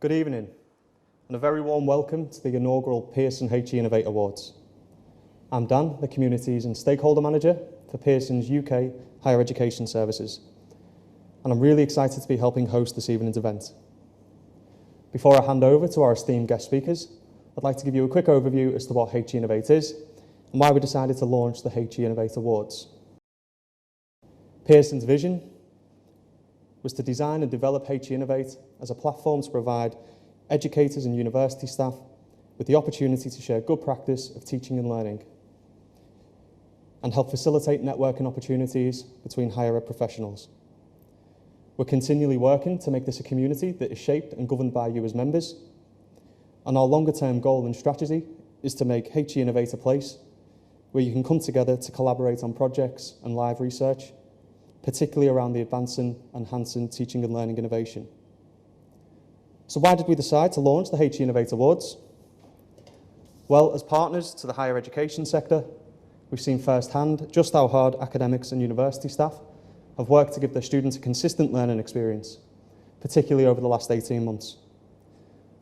Good evening, and a very warm welcome to the inaugural Pearson HE Innovate Awards. I'm Dan, the Communities and Stakeholder Manager for Pearson's UK Higher Education Services, and I'm really excited to be helping host this evening's event. Before I hand over to our esteemed guest speakers, I'd like to give you a quick overview as to what HE Innovate is and why we decided to launch the HE Innovate Awards. Pearson's vision was to design and develop HE Innovate as a platform to provide educators and university staff with the opportunity to share good practice of teaching and learning and help facilitate networking opportunities between higher ed professionals. We're continually working to make this a community that is shaped and governed by you as members, and our longer term goal and strategy is to make HE Innovate a place where you can come together to collaborate on projects and live research, particularly around the advancing and enhancing teaching and learning innovation. So why did we decide to launch the HE Innovate Awards? Well, as partners to the higher education sector, we've seen firsthand just how hard academics and university staff have worked to give their students a consistent learning experience, particularly over the last 18 months.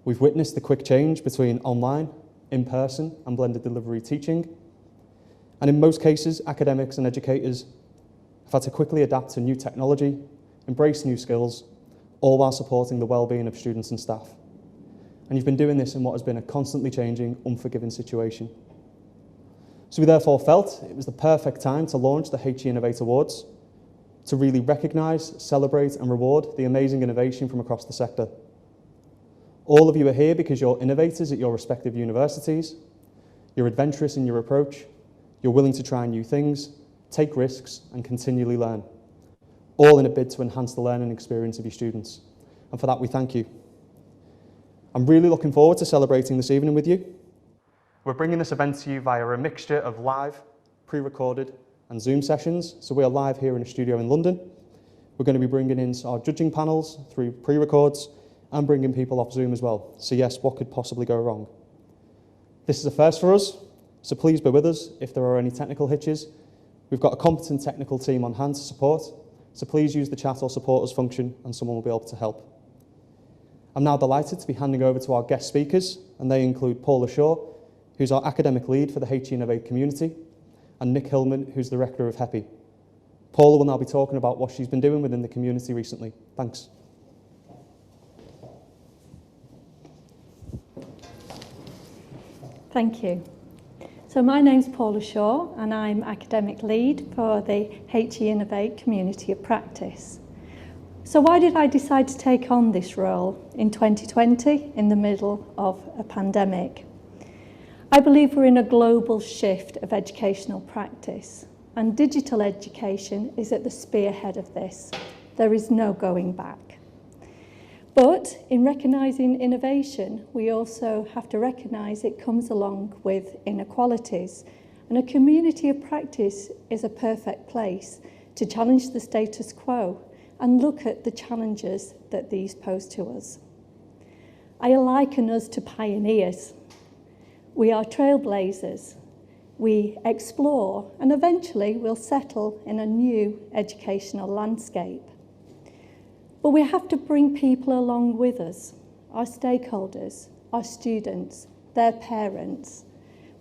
We've witnessed the quick change between online, in-person and blended delivery teaching, and in most cases, academics and educators have had to quickly adapt to new technology, embrace new skills, all while supporting the well-being of students and staff. And you've been doing this in what has been a constantly changing, unforgiving situation. So we therefore felt it was the perfect time to launch the HE Innovate Awards to really recognise, celebrate and reward the amazing innovation from across the sector. All of you are here because you're innovators at your respective universities, you're adventurous in your approach, you're willing to try new things, take risks and continually learn, all in a bid to enhance the learning experience of your students. And for that we thank you. I'm really looking forward to celebrating this evening with you. We're bringing this event to you via a mixture of live, pre-recorded and Zoom sessions. So we are live here in a studio in London. We're going to be bringing in our judging panels through pre-records and bringing people off Zoom as well. So yes, what could possibly go wrong? This is a first for us, so please bear with us if there are any technical hitches. We've got a competent technical team on hand to support, so please use the chat or support us function and someone will be able to help. I'm now delighted to be handing over to our guest speakers, and they include Paula Shaw, who's our academic lead for the HE Innovate community, and Nick Hillman, who's the Rector of HEPI. Paula will now be talking about what she's been doing within the community recently. Thanks. Thank you. So my name's Paula Shaw and I'm academic lead for the HE Innovate Community of Practice. So why did I decide to take on this role in 2020 in the middle of a pandemic? I believe we're in a global shift of educational practice and digital education is at the spearhead of this. There is no going back. But in recognising innovation, we also have to recognise it comes along with inequalities. And a community of practice is a perfect place to challenge the status quo and look at the challenges that these pose to us. I liken us to pioneers. We are trailblazers. We explore and eventually we'll settle in a new educational landscape. But we have to bring people along with us, our stakeholders, our students, their parents,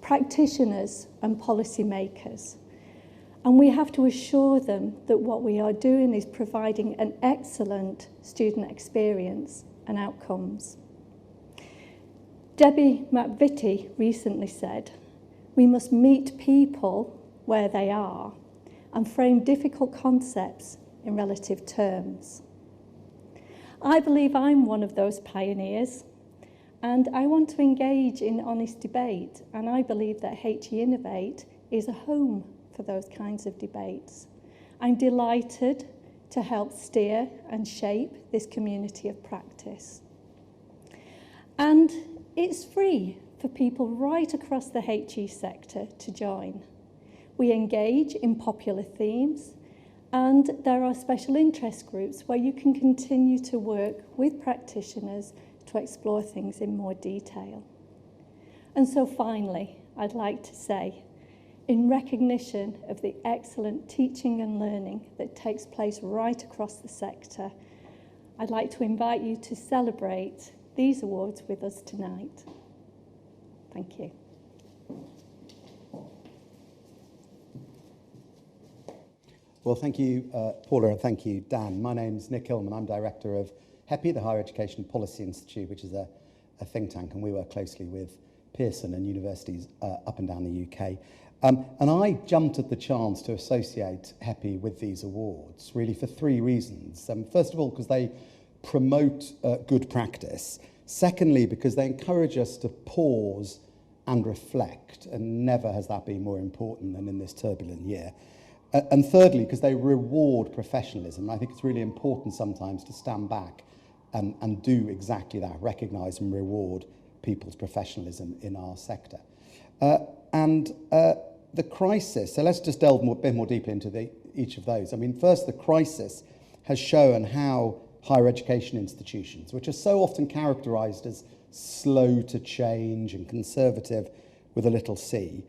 practitioners and policymakers. And we have to assure them that what we are doing is providing an excellent student experience and outcomes. Debbie McVitie recently said, we must meet people where they are and frame difficult concepts in relative terms. I believe I'm one of those pioneers and I want to engage in honest debate, and I believe that HE Innovate is a home for those kinds of debates. I'm delighted to help steer and shape this community of practice. And it's free for people right across the HE sector to join. We engage in popular themes, and there are special interest groups where you can continue to work with practitioners to explore things in more detail. And so finally, I'd like to say, in recognition of the excellent teaching and learning that takes place right across the sector, I'd like to invite you to celebrate these awards with us tonight. Thank you. Well, thank you, Paula, and thank you, Dan. My name's Nick Hillman. I'm Director of HEPI, the Higher Education Policy Institute, which is a think tank, and we work closely with Pearson and universities up and down the UK. And I jumped at the chance to associate HEPI with these awards, really for three reasons. First of all, because they promote good practice. Secondly, because they encourage us to pause and reflect, and never has that been more important than in this turbulent year. And thirdly, because they reward professionalism. I think it's really important sometimes to stand back and do exactly that, recognise and reward people's professionalism in our sector. The crisis, so let's just delve a bit more deeply into each of those. I mean, first, the crisis has shown how higher education institutions, which are so often characterised as slow to change and conservative with a little c,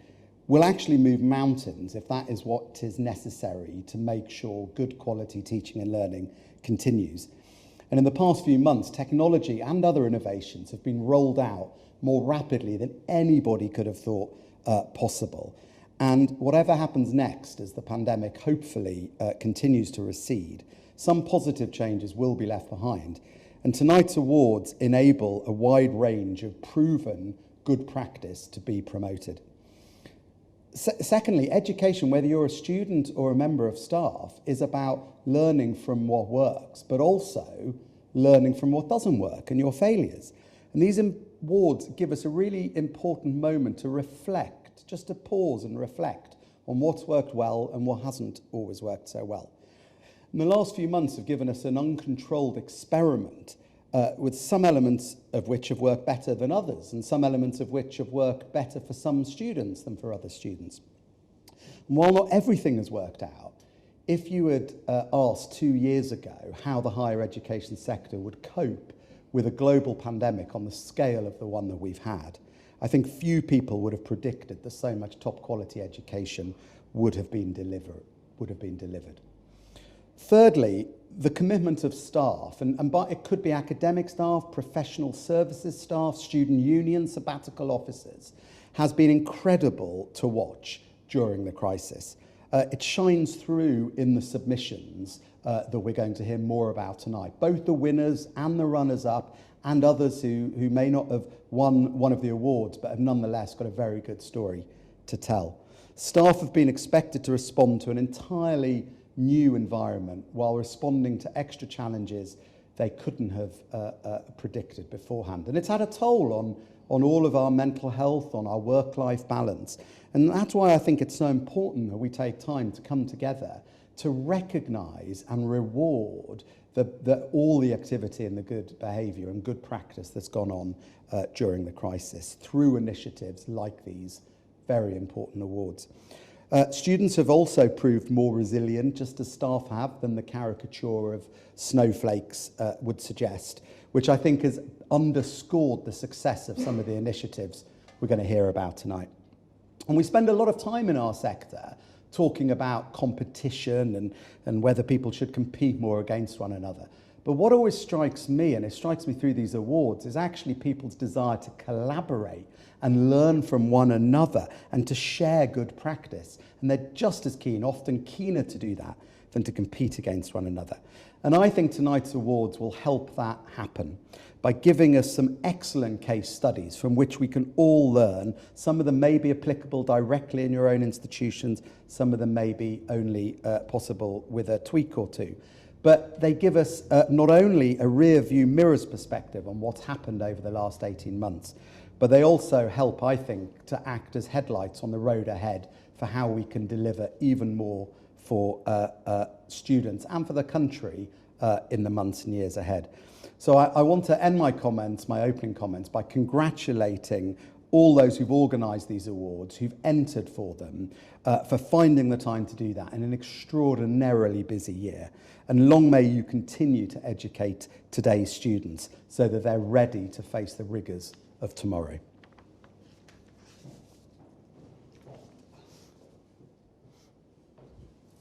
will actually move mountains if that is what is necessary to make sure good quality teaching and learning continues. And in the past few months, technology and other innovations have been rolled out more rapidly than anybody could have thought possible. And whatever happens next as the pandemic hopefully continues to recede, some positive changes will be left behind. And tonight's awards enable a wide range of proven good practice to be promoted. Secondly, education, whether you're a student or a member of staff, is about learning from what works, but also learning from what doesn't work and your failures. And these awards give us a really important moment to reflect, just to pause and reflect on what's worked well and what hasn't always worked so well. And the last few months have given us an uncontrolled experiment with some elements of which have worked better than others, and some elements of which have worked better for some students than for other students. And while not everything has worked out, if you had asked 2 years ago how the higher education sector would cope with a global pandemic on the scale of the one that we've had, I think few people would have predicted that so much top quality education would have been delivered. Thirdly, the commitment of staff, and it could be academic staff, professional services staff, student unions, sabbatical officers, has been incredible to watch during the crisis. It shines through in the submissions that we're going to hear more about tonight, both the winners and the runners-up and others who may not have won one of the awards but have nonetheless got a very good story to tell. Staff have been expected to respond to an entirely new environment while responding to extra challenges they couldn't have predicted beforehand. And it's had a toll on all of our mental health, on our work-life balance. And that's why I think it's so important that we take time to come together to recognise and reward all the activity and the good behaviour and good practice that's gone on during the crisis through initiatives like these very important awards. Students have also proved more resilient, just as staff have, than the caricature of snowflakes would suggest, which I think has underscored the success of some of the initiatives we're going to hear about tonight. And we spend a lot of time in our sector talking about competition and whether people should compete more against one another. But what always strikes me, and it strikes me through these awards, is actually people's desire to collaborate and learn from one another and to share good practice. And they're just as keen, often keener to do that than to compete against one another. And I think tonight's awards will help that happen by giving us some excellent case studies from which we can all learn. Some of them may be applicable directly in your own institutions, some of them may be only possible with a tweak or two. But they give us not only a rear view mirror's perspective on what's happened over the last 18 months, but they also help, I think, to act as headlights on the road ahead for how we can deliver even more for students and for the country in the months and years ahead. So I want to end my opening comments, by congratulating all those who've organised these awards, who've entered for them, for finding the time to do that in an extraordinarily busy year. And long may you continue to educate today's students so that they're ready to face the rigours of tomorrow.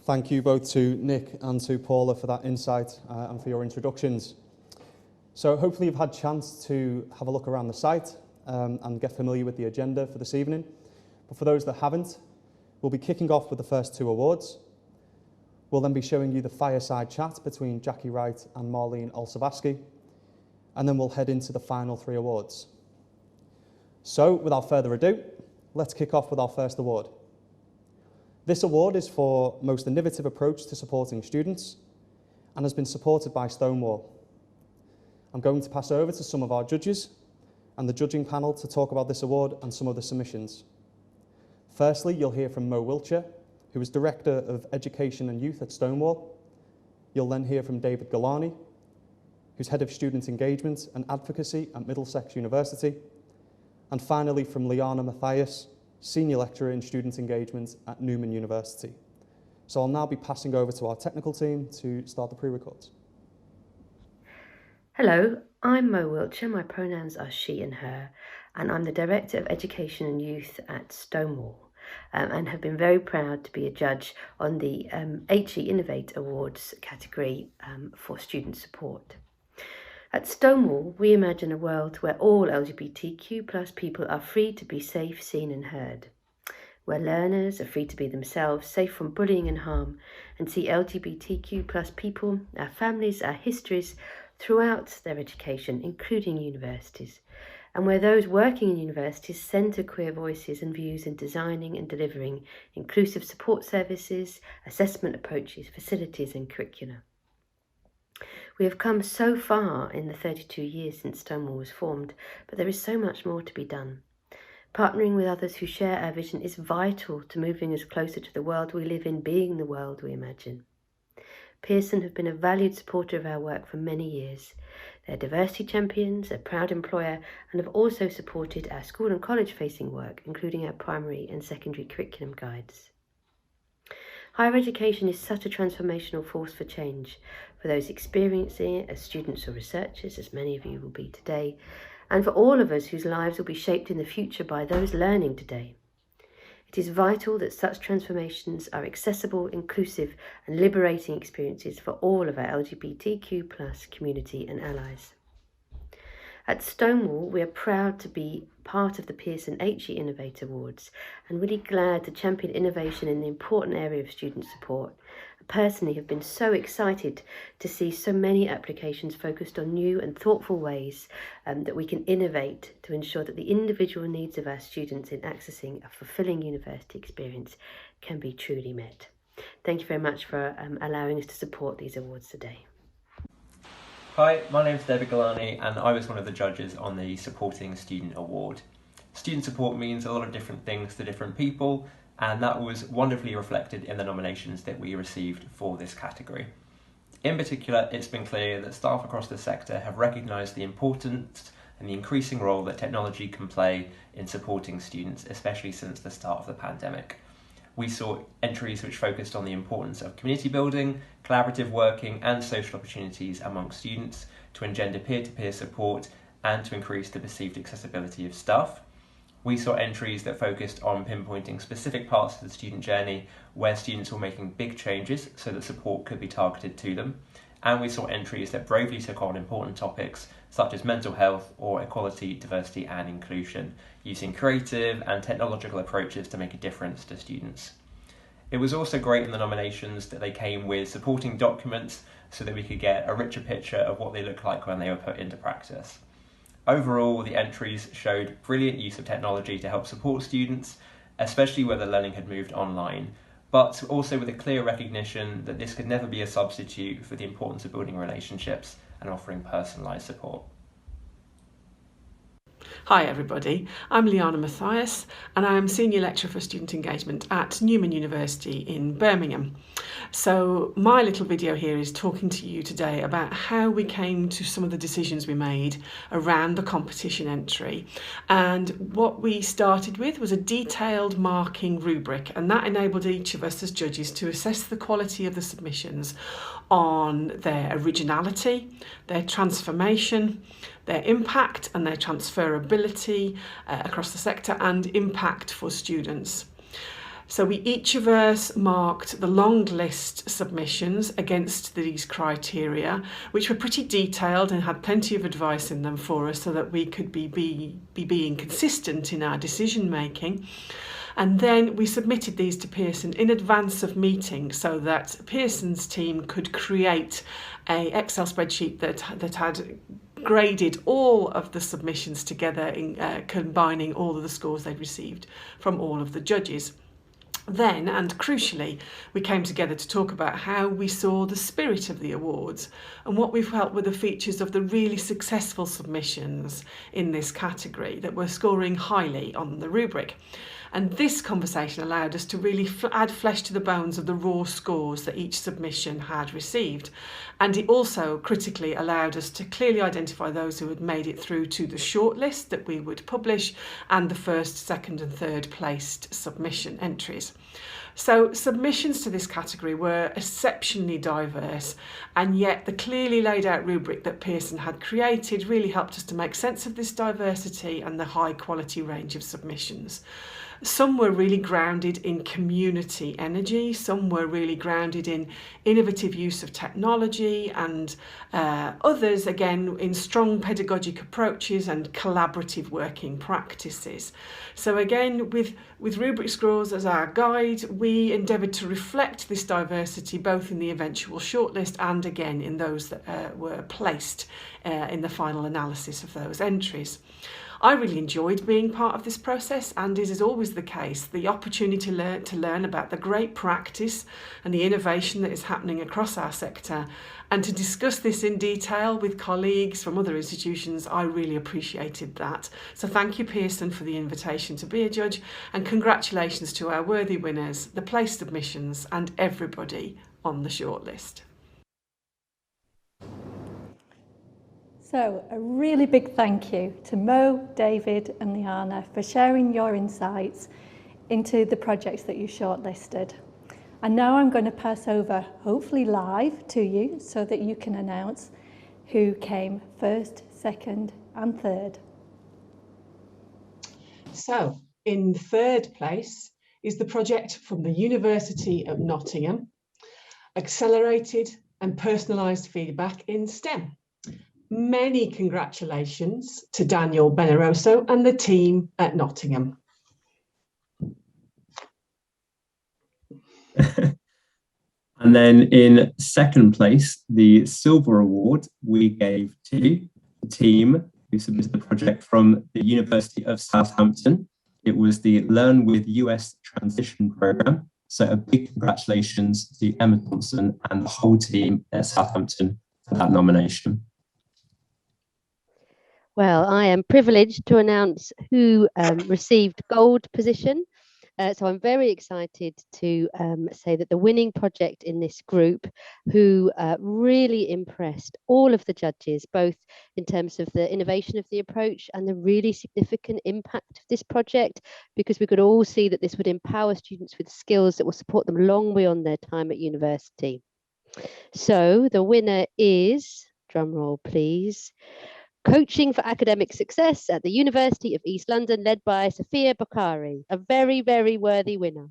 Thank you both to Nick and to Paula for that insight and for your introductions. So hopefully you've had a chance to have a look around the site and get familiar with the agenda for this evening. But for those that haven't, we'll be kicking off with the first 2 awards. We'll then be showing you the fireside chat between Jackie Wright and Marlene Olsavaski, and then we'll head into the final 3 awards. So without further ado, let's kick off with our first award. This award is for most innovative approach to supporting students and has been supported by Stonewall. I'm going to pass over to some of our judges and the judging panel to talk about this award and some of the submissions. Firstly, you'll hear from Mo Wiltshire, who is Director of Education and Youth at Stonewall. You'll then hear from David Galani, who's Head of Student Engagement and Advocacy at Middlesex University. And finally, from Liana Mathias, Senior Lecturer in Student Engagement at Newman University. So I'll now be passing over to our technical team to start the pre-records. Hello, I'm Mo Wiltshire, my pronouns are she and her, and I'm the Director of Education and Youth at Stonewall, and have been very proud to be a judge on the HE Innovate Awards category for student support. At Stonewall, we imagine a world where all LGBTQ+ people are free to be safe, seen and heard, where learners are free to be themselves, safe from bullying and harm, and see LGBTQ+ people, our families, our histories, throughout their education, including universities, and where those working in universities centre queer voices and views in designing and delivering inclusive support services, assessment approaches, facilities and curricula. We have come so far in the 32 years since Stonewall was formed, but there is so much more to be done. Partnering with others who share our vision is vital to moving us closer to the world we live in, being the world we imagine. Pearson have been a valued supporter of our work for many years. They're diversity champions, a proud employer, and have also supported our school and college facing work, including our primary and secondary curriculum guides. Higher education is such a transformational force for change, for those experiencing it as students or researchers, as many of you will be today, and for all of us whose lives will be shaped in the future by those learning today. It is vital that such transformations are accessible, inclusive and liberating experiences for all of our LGBTQ+ community and allies. At Stonewall, we are proud to be part of the Pearson HE Innovate Awards and really glad to champion innovation in the important area of student support. I personally have been so excited to see so many applications focused on new and thoughtful ways that we can innovate to ensure that the individual needs of our students in accessing a fulfilling university experience can be truly met. Thank you very much for allowing us to support these awards today. Hi, my name's David Galani and I was one of the judges on the Supporting Student Award. Student support means a lot of different things to different people, and that was wonderfully reflected in the nominations that we received for this category. In particular, it's been clear that staff across the sector have recognised the importance and the increasing role that technology can play in supporting students, especially since the start of the pandemic. We saw entries which focused on the importance of community building, collaborative working and social opportunities among students to engender peer-to-peer support and to increase the perceived accessibility of staff. We saw entries that focused on pinpointing specific parts of the student journey where students were making big changes so that support could be targeted to them. And we saw entries that bravely took on important topics such as mental health or equality, diversity and inclusion, using creative and technological approaches to make a difference to students. It was also great in the nominations that they came with supporting documents so that we could get a richer picture of what they look like when they were put into practice. Overall, the entries showed brilliant use of technology to help support students, especially where the learning had moved online, but also with a clear recognition that this could never be a substitute for the importance of building relationships and offering personalised support. Hi everybody, I'm Liana Mathias and I am Senior Lecturer for Student Engagement at Newman University in Birmingham. So my little video here is talking to you today about how we came to some of the decisions we made around the competition entry. And what we started with was a detailed marking rubric, and that enabled each of us as judges to assess the quality of the submissions on their originality, their transformation, their impact and their transferability across the sector, and impact for students. So each of us marked the long list submissions against these criteria, which were pretty detailed and had plenty of advice in them for us so that we could be being consistent in our decision making. And then we submitted these to Pearson in advance of meeting so that Pearson's team could create an Excel spreadsheet that had graded all of the submissions together, combining all of the scores they'd received from all of the judges. Then, and crucially, we came together to talk about how we saw the spirit of the awards and what we felt were the features of the really successful submissions in this category that were scoring highly on the rubric. And this conversation allowed us to really add flesh to the bones of the raw scores that each submission had received. And it also critically allowed us to clearly identify those who had made it through to the shortlist that we would publish and the first, second and third placed submission entries. So submissions to this category were exceptionally diverse, and yet the clearly laid out rubric that Pearson had created really helped us to make sense of this diversity and the high quality range of submissions. Some were really grounded in community energy, some were really grounded in innovative use of technology, and others again in strong pedagogic approaches and collaborative working practices. So again, with rubric scores as our guide, we endeavoured to reflect this diversity both in the eventual shortlist and again in those that were placed in the final analysis of those entries. I really enjoyed being part of this process, and as is always the case, the opportunity to learn about the great practice and the innovation that is happening across our sector, and to discuss this in detail with colleagues from other institutions. I really appreciated that. So thank you, Pearson, for the invitation to be a judge, and congratulations to our worthy winners, the placed submissions, and everybody on the shortlist. So a really big thank you to Mo, David and Liana for sharing your insights into the projects that you shortlisted. And now I'm going to pass over, hopefully live, to you so that you can announce who came first, second and third. So in third place is the project from the University of Nottingham, Accelerated and Personalised Feedback in STEM. Many congratulations to Daniel Benaroso and the team at Nottingham. And then in second place, the Silver Award we gave to the team who submitted the project from the University of Southampton. It was the Learn with US Transition Programme. So a big congratulations to Emma Thompson and the whole team at Southampton for that nomination. Well, I am privileged to announce who received gold position. So I'm very excited to say that the winning project in this group, who really impressed all of the judges, both in terms of the innovation of the approach and the really significant impact of this project, because we could all see that this would empower students with skills that will support them long beyond their time at university. So the winner is, drum roll please, Coaching for Academic Success at the University of East London, led by Sophia Bakari, a very, very worthy winner.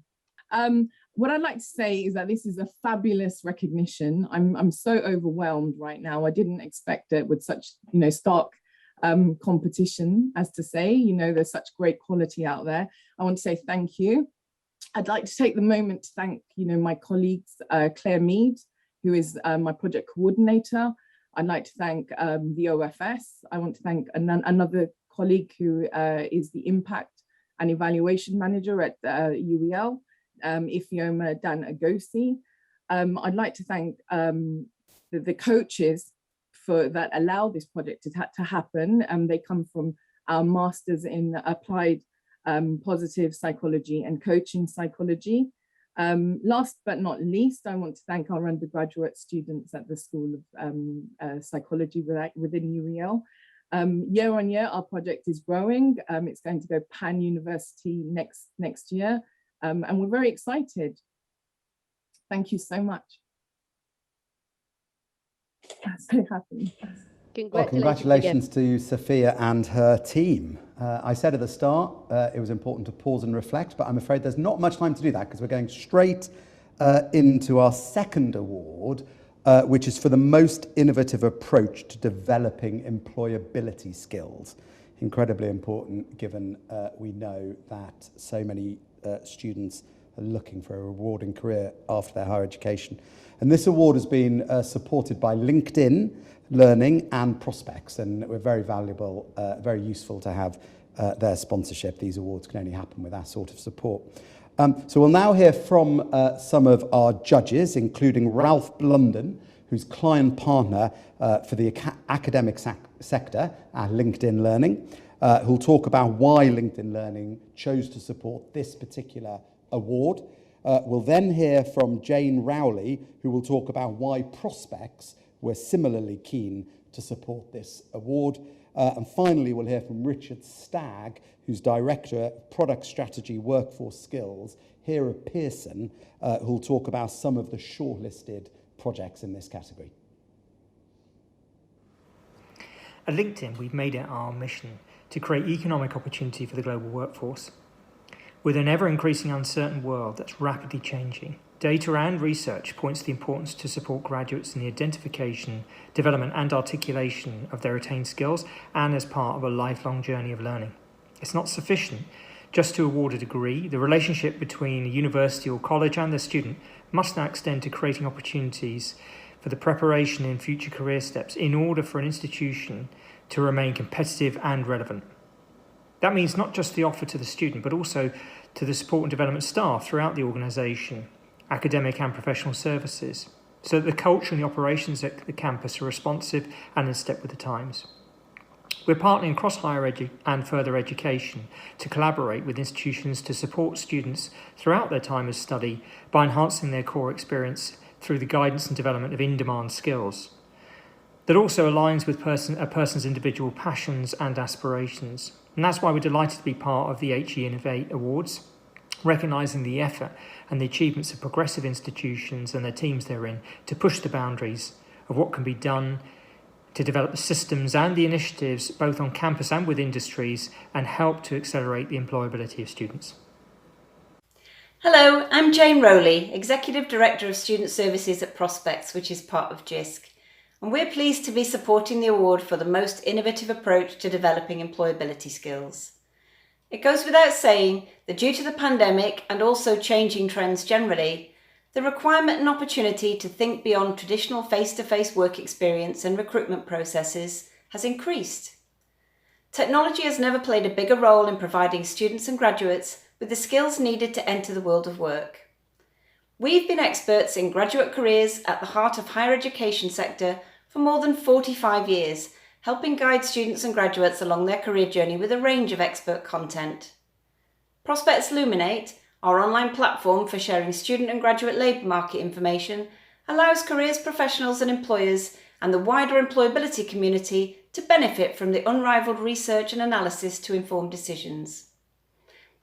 What I'd like to say is that this is a fabulous recognition. I'm so overwhelmed right now. I didn't expect it with such, stark competition, as to say, there's such great quality out there. I want to say thank you. I'd like to take the moment to thank, my colleagues, Claire Mead, who is my project coordinator. I'd like to thank the OFS. I want to thank another colleague who is the Impact and Evaluation Manager at UEL, Ifeoma Dan Agosi. I'd like to thank the coaches that allow this project to happen. They come from our Masters in Applied Positive Psychology and Coaching Psychology. Last but not least, I want to thank our undergraduate students at the School of Psychology within UEL. Year on year, our project is growing. It's going to go pan-university next year, and we're very excited. Thank you so much. I'm so happy. Congratulations to Sophia and her team. I said at the start it was important to pause and reflect, but I'm afraid there's not much time to do that because we're going straight into our second award, which is for the most innovative approach to developing employability skills. Incredibly important given we know that so many students are looking for a rewarding career after their higher education. And this award has been supported by LinkedIn Learning and Prospects, and we're very valuable, very useful to have their sponsorship. These awards can only happen with that sort of support. So we'll now hear from some of our judges, including Ralph Blunden, who's client partner for the academic sector at LinkedIn Learning, who'll talk about why LinkedIn Learning chose to support this particular award. We'll then hear from Jane Rowley, who will talk about why Prospects were similarly keen to support this award. And finally, we'll hear from Richard Stagg, who's Director of Product Strategy Workforce Skills here at Pearson, who'll talk about some of the shortlisted projects in this category. At LinkedIn, we've made it our mission to create economic opportunity for the global workforce. With an ever-increasing uncertain world that's rapidly changing, data and research points to the importance to support graduates in the identification, development and articulation of their attained skills and as part of a lifelong journey of learning. It's not sufficient just to award a degree. The relationship between a university or college and the student must now extend to creating opportunities for the preparation in future career steps in order for an institution to remain competitive and relevant. That means not just the offer to the student, but also to the support and development staff throughout the organisation, academic and professional services, so that the culture and the operations at the campus are responsive and in step with the times. We're partnering across higher and further education to collaborate with institutions to support students throughout their time of study by enhancing their core experience through the guidance and development of in-demand skills that also aligns with a person's individual passions and aspirations. And that's why we're delighted to be part of the HE Innovate Awards, recognising the effort and the achievements of progressive institutions and their teams therein to push the boundaries of what can be done to develop the systems and the initiatives both on campus and with industries and help to accelerate the employability of students. Hello, I'm Jane Rowley, Executive Director of Student Services at Prospects, which is part of JISC. And we're pleased to be supporting the award for the most innovative approach to developing employability skills. It goes without saying that due to the pandemic and also changing trends generally, the requirement and opportunity to think beyond traditional face-to-face work experience and recruitment processes has increased. Technology has never played a bigger role in providing students and graduates with the skills needed to enter the world of work. We've been experts in graduate careers at the heart of higher education sector for more than 45 years, helping guide students and graduates along their career journey with a range of expert content. Prospects Luminate, our online platform for sharing student and graduate labour market information, allows careers professionals and employers and the wider employability community to benefit from the unrivaled research and analysis to inform decisions.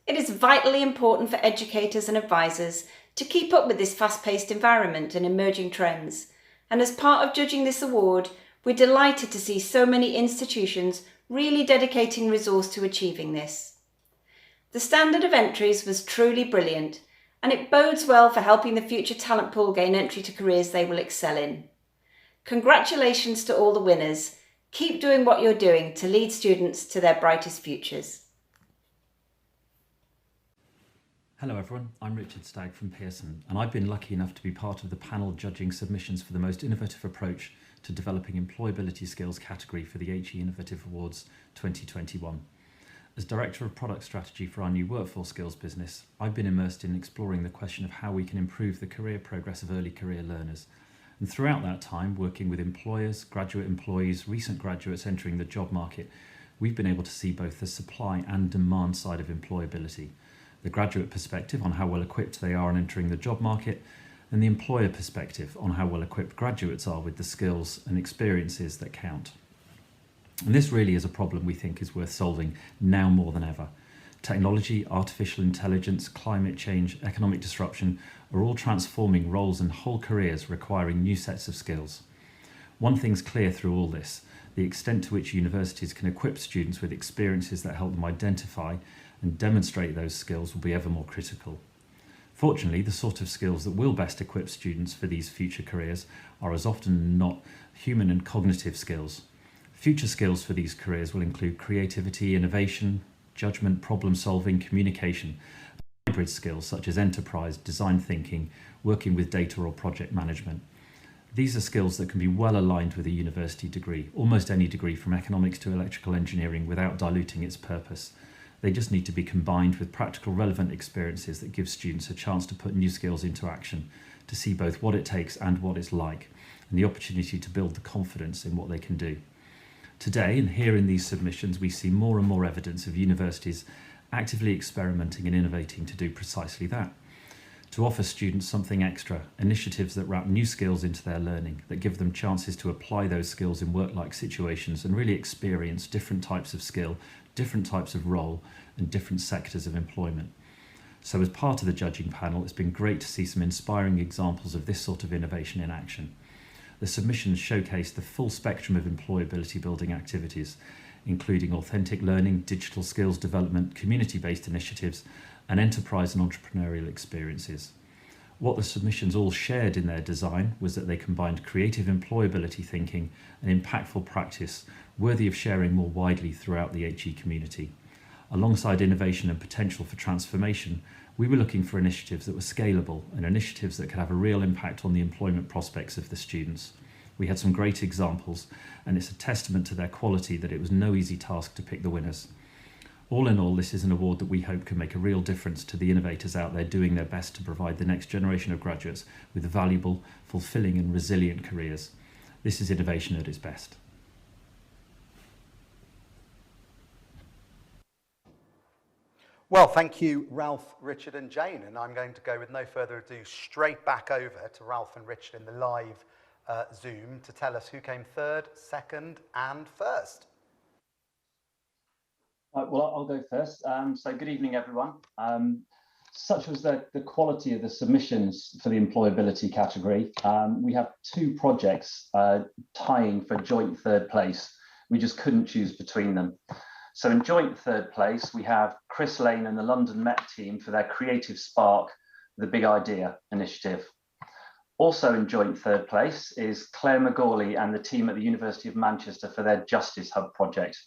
It is vitally important for educators and advisors to keep up with this fast-paced environment and emerging trends, and as part of judging this award, we're delighted to see so many institutions really dedicating resource to achieving this. The standard of entries was truly brilliant, and it bodes well for helping the future talent pool gain entry to careers they will excel in. Congratulations to all the winners. Keep doing what you're doing to lead students to their brightest futures. Hello everyone, I'm Richard Stagg from Pearson, and I've been lucky enough to be part of the panel judging submissions for the most innovative approach to developing employability skills category for the HE Innovate Awards 2021. As Director of Product Strategy for our new workforce skills business, I've been immersed in exploring the question of how we can improve the career progress of early career learners. And throughout that time, working with employers, graduate employees, recent graduates entering the job market, we've been able to see both the supply and demand side of employability. The graduate perspective on how well equipped they are on entering the job market, and the employer perspective on how well equipped graduates are with the skills and experiences that count. And this really is a problem we think is worth solving now more than ever. Technology, artificial intelligence, climate change, economic disruption are all transforming roles and whole careers requiring new sets of skills. One thing's clear through all this, the extent to which universities can equip students with experiences that help them identify and demonstrate those skills will be ever more critical. Fortunately, the sort of skills that will best equip students for these future careers are as often not human and cognitive skills. Future skills for these careers will include creativity, innovation, judgment, problem solving, communication, and hybrid skills such as enterprise, design thinking, working with data or project management. These are skills that can be well aligned with a university degree, almost any degree from economics to electrical engineering, without diluting its purpose. They just need to be combined with practical relevant experiences that give students a chance to put new skills into action, to see both what it takes and what it's like, and the opportunity to build the confidence in what they can do. Today, and here in these submissions, we see more and more evidence of universities actively experimenting and innovating to do precisely that. To offer students something extra, initiatives that wrap new skills into their learning, that give them chances to apply those skills in work-like situations and really experience different types of skill, different types of role, and different sectors of employment. So as part of the judging panel, it's been great to see some inspiring examples of this sort of innovation in action. The submissions showcase the full spectrum of employability building activities, including authentic learning, digital skills development, community-based initiatives, and enterprise and entrepreneurial experiences. What the submissions all shared in their design was that they combined creative employability thinking and impactful practice worthy of sharing more widely throughout the HE community. Alongside innovation and potential for transformation, we were looking for initiatives that were scalable and initiatives that could have a real impact on the employment prospects of the students. We had some great examples, and it's a testament to their quality that it was no easy task to pick the winners. All in all, this is an award that we hope can make a real difference to the innovators out there doing their best to provide the next generation of graduates with valuable, fulfilling and resilient careers. This is innovation at its best. Well, thank you, Ralph, Richard and Jane. And I'm going to go with no further ado straight back over to Ralph and Richard in the live Zoom to tell us who came third, second and first. Well, I'll go first. So good evening, everyone. Such was the quality of the submissions for the employability category. We have two projects tying for joint third place. We just couldn't choose between them. So in joint third place, we have Chris Lane and the London Met team for their Creative Spark, the Big Idea initiative. Also in joint third place is Claire McGawley and the team at the University of Manchester for their Justice Hub project.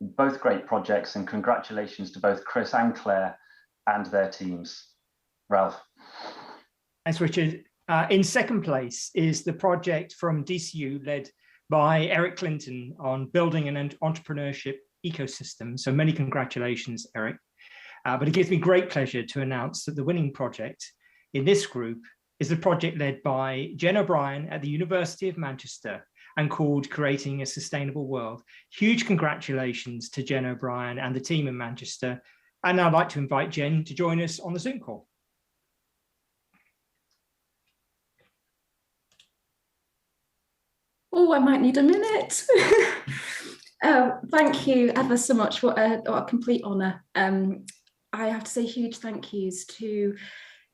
Both great projects, and congratulations to both Chris and Claire and their teams. Ralph. Thanks, Richard. In second place is the project from DCU led by Eric Clinton on building an entrepreneurship ecosystem. So many congratulations, Eric. But it gives me great pleasure to announce that the winning project in this group is the project led by Jen O'Brien at the University of Manchester and called Creating a Sustainable World. Huge congratulations to Jen O'Brien and the team in Manchester. And I'd like to invite Jen to join us on the Zoom call. Oh, I might need a minute. Thank you ever so much. What a complete honour. I have to say huge thank yous to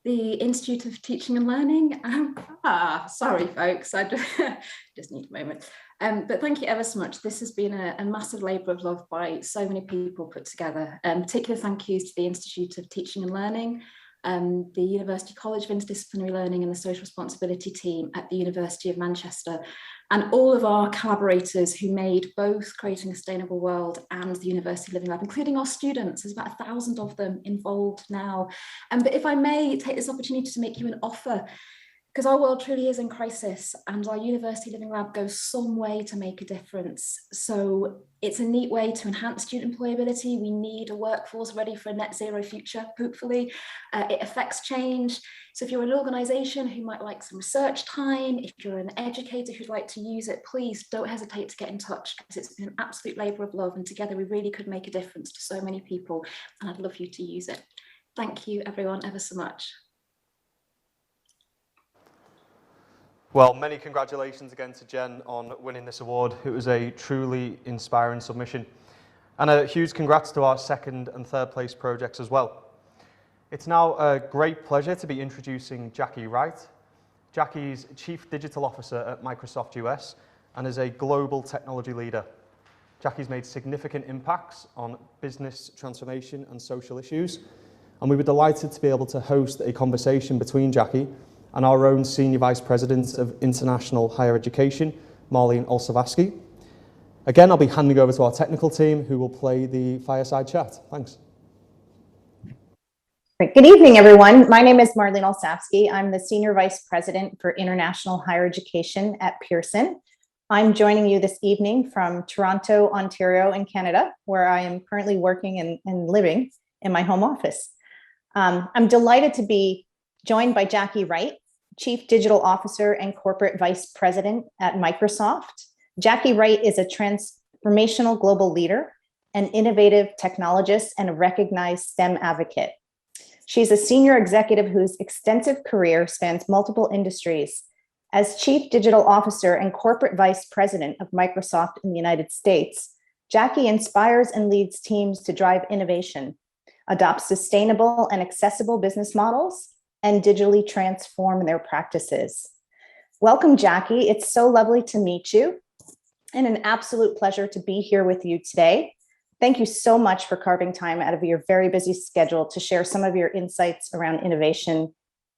the Institute of Teaching and Learning. Sorry, folks, I just need a moment. But thank you ever so much. This has been a massive labour of love by so many people put together. Particular thank yous to the Institute of Teaching and Learning, the University College of Interdisciplinary Learning and the Social Responsibility team at the University of Manchester, and all of our collaborators who made both Creating a Sustainable World and the University Living Lab, including our students. There's about 1,000 of them involved now. But if I may take this opportunity to make you an offer, because our world truly is in crisis and our University Living Lab goes some way to make a difference. So it's a neat way to enhance student employability. We need a workforce ready for a net zero future, hopefully. It affects change. So if you're an organisation who might like some research time, if you're an educator who'd like to use it, please don't hesitate to get in touch, because it's been an absolute labour of love and together we really could make a difference to so many people, and I'd love you to use it. Thank you everyone ever so much. Well, many congratulations again to Jen on winning this award. It was a truly inspiring submission. And a huge congrats to our second and third place projects as well. It's now a great pleasure to be introducing Jackie Wright. Jackie's Chief Digital Officer at Microsoft US and is a global technology leader. Jackie's made significant impacts on business transformation and social issues, and we were delighted to be able to host a conversation between Jackie and our own Senior Vice President of International Higher Education, Marlene Olsavaski. Again, I'll be handing over to our technical team who will play the fireside chat. Thanks. Good evening, everyone. My name is Marlene Olsavaski. I'm the Senior Vice President for International Higher Education at Pearson. I'm joining you this evening from Toronto, Ontario in Canada, where I am currently working and living in my home office. I'm delighted to be joined by Jackie Wright, Chief Digital Officer and Corporate Vice President at Microsoft. Jackie Wright is a transformational global leader, an innovative technologist, and a recognized STEM advocate. She's a senior executive whose extensive career spans multiple industries. As Chief Digital Officer and Corporate Vice President of Microsoft in the United States, Jackie inspires and leads teams to drive innovation, adopt sustainable and accessible business models, and digitally transform their practices. Welcome, Jackie. It's so lovely to meet you and an absolute pleasure to be here with you today. Thank you so much for carving time out of your very busy schedule to share some of your insights around innovation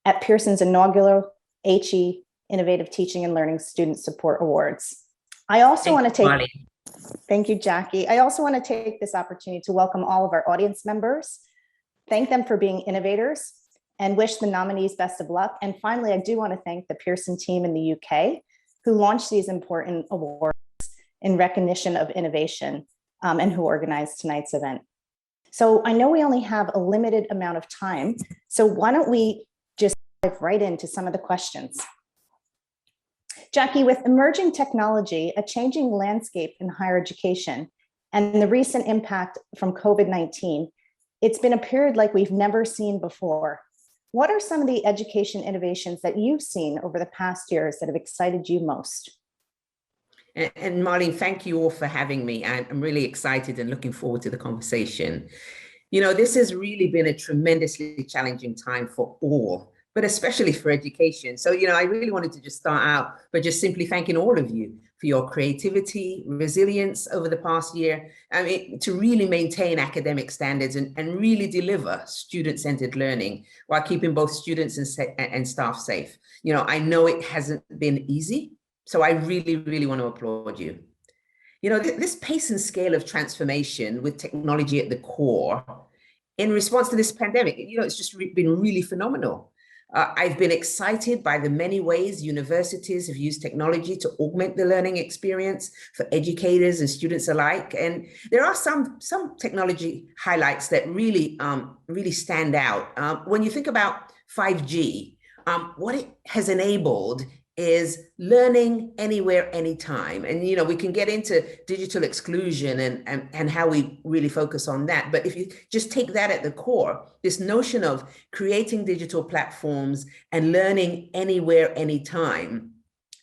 at Pearson's inaugural HE Innovative Teaching and Learning Student Support Awards. I also want to take, thank you, Jackie. I also want to take this opportunity to welcome all of our audience members, thank them for being innovators, and wish the nominees best of luck. And finally, I do want to thank the Pearson team in the UK who launched these important awards in recognition of innovation and who organized tonight's event. So I know we only have a limited amount of time, so why don't we just dive right into some of the questions. Jackie, with emerging technology, a changing landscape in higher education, and the recent impact from COVID-19, it's been a period like we've never seen before. What are some of the education innovations that you've seen over the past years that have excited you most? And Marlene, thank you all for having me. I'm really excited and looking forward to the conversation. You know, this has really been a tremendously challenging time for all, but especially for education. So, you know, I really wanted to just start out by just simply thanking all of you for your creativity, resilience over the past year, I mean, to really maintain academic standards and really deliver student-centered learning while keeping both students and staff safe. You know, I know it hasn't been easy, so I really, really want to applaud you. You know, this pace and scale of transformation with technology at the core in response to this pandemic, you know, it's just been really phenomenal. I've been excited by the many ways universities have used technology to augment the learning experience for educators and students alike. And there are some technology highlights that really, really stand out. When you think about 5G, what it has enabled is learning anywhere, anytime. And, you know, we can get into digital exclusion and how we really focus on that. But if you just take that at the core, this notion of creating digital platforms and learning anywhere, anytime,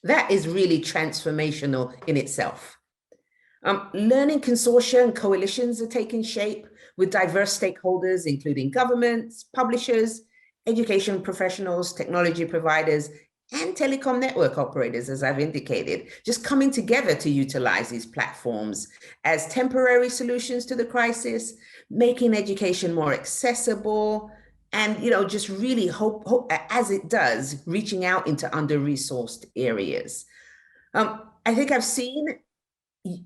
that is really transformational in itself. Learning consortia and coalitions are taking shape with diverse stakeholders, including governments, publishers, education professionals, technology providers, and telecom network operators, as I've indicated, just coming together to utilize these platforms as temporary solutions to the crisis, making education more accessible, and, you know, just really hope as it does, reaching out into under-resourced areas. I think I've seen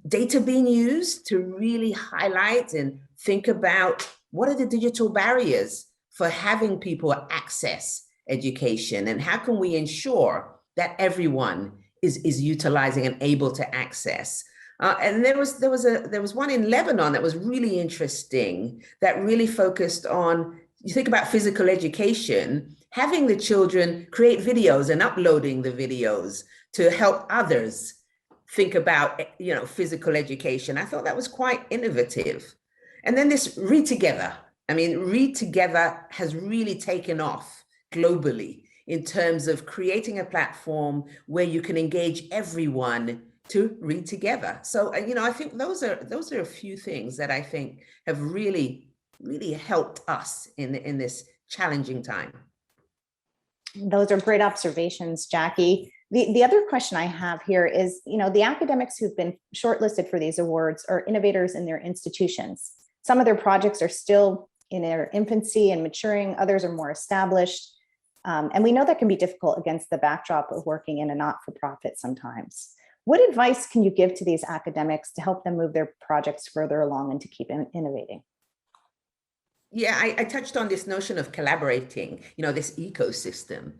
data being used to really highlight and think about what are the digital barriers for having people access education, and how can we ensure that everyone is utilizing and able to access. And there was one in Lebanon that was really interesting that really focused on, you think about physical education, having the children create videos and uploading the videos to help others think about, you know, physical education. I thought that was quite innovative. And then this Read Together. I mean, Read Together has really taken off globally in terms of creating a platform where you can engage everyone to read together. So, you know, I think those are a few things that I think have really, really helped us in this challenging time. Those are great observations, Jackie. The other question I have here is, the academics who've been shortlisted for these awards are innovators in their institutions. Some of their projects are still in their infancy and maturing, others are more established. And we know that can be difficult against the backdrop of working in a not-for-profit sometimes. What advice can you give to these academics to help them move their projects further along and to keep innovating? Yeah, I touched on this notion of collaborating, this ecosystem.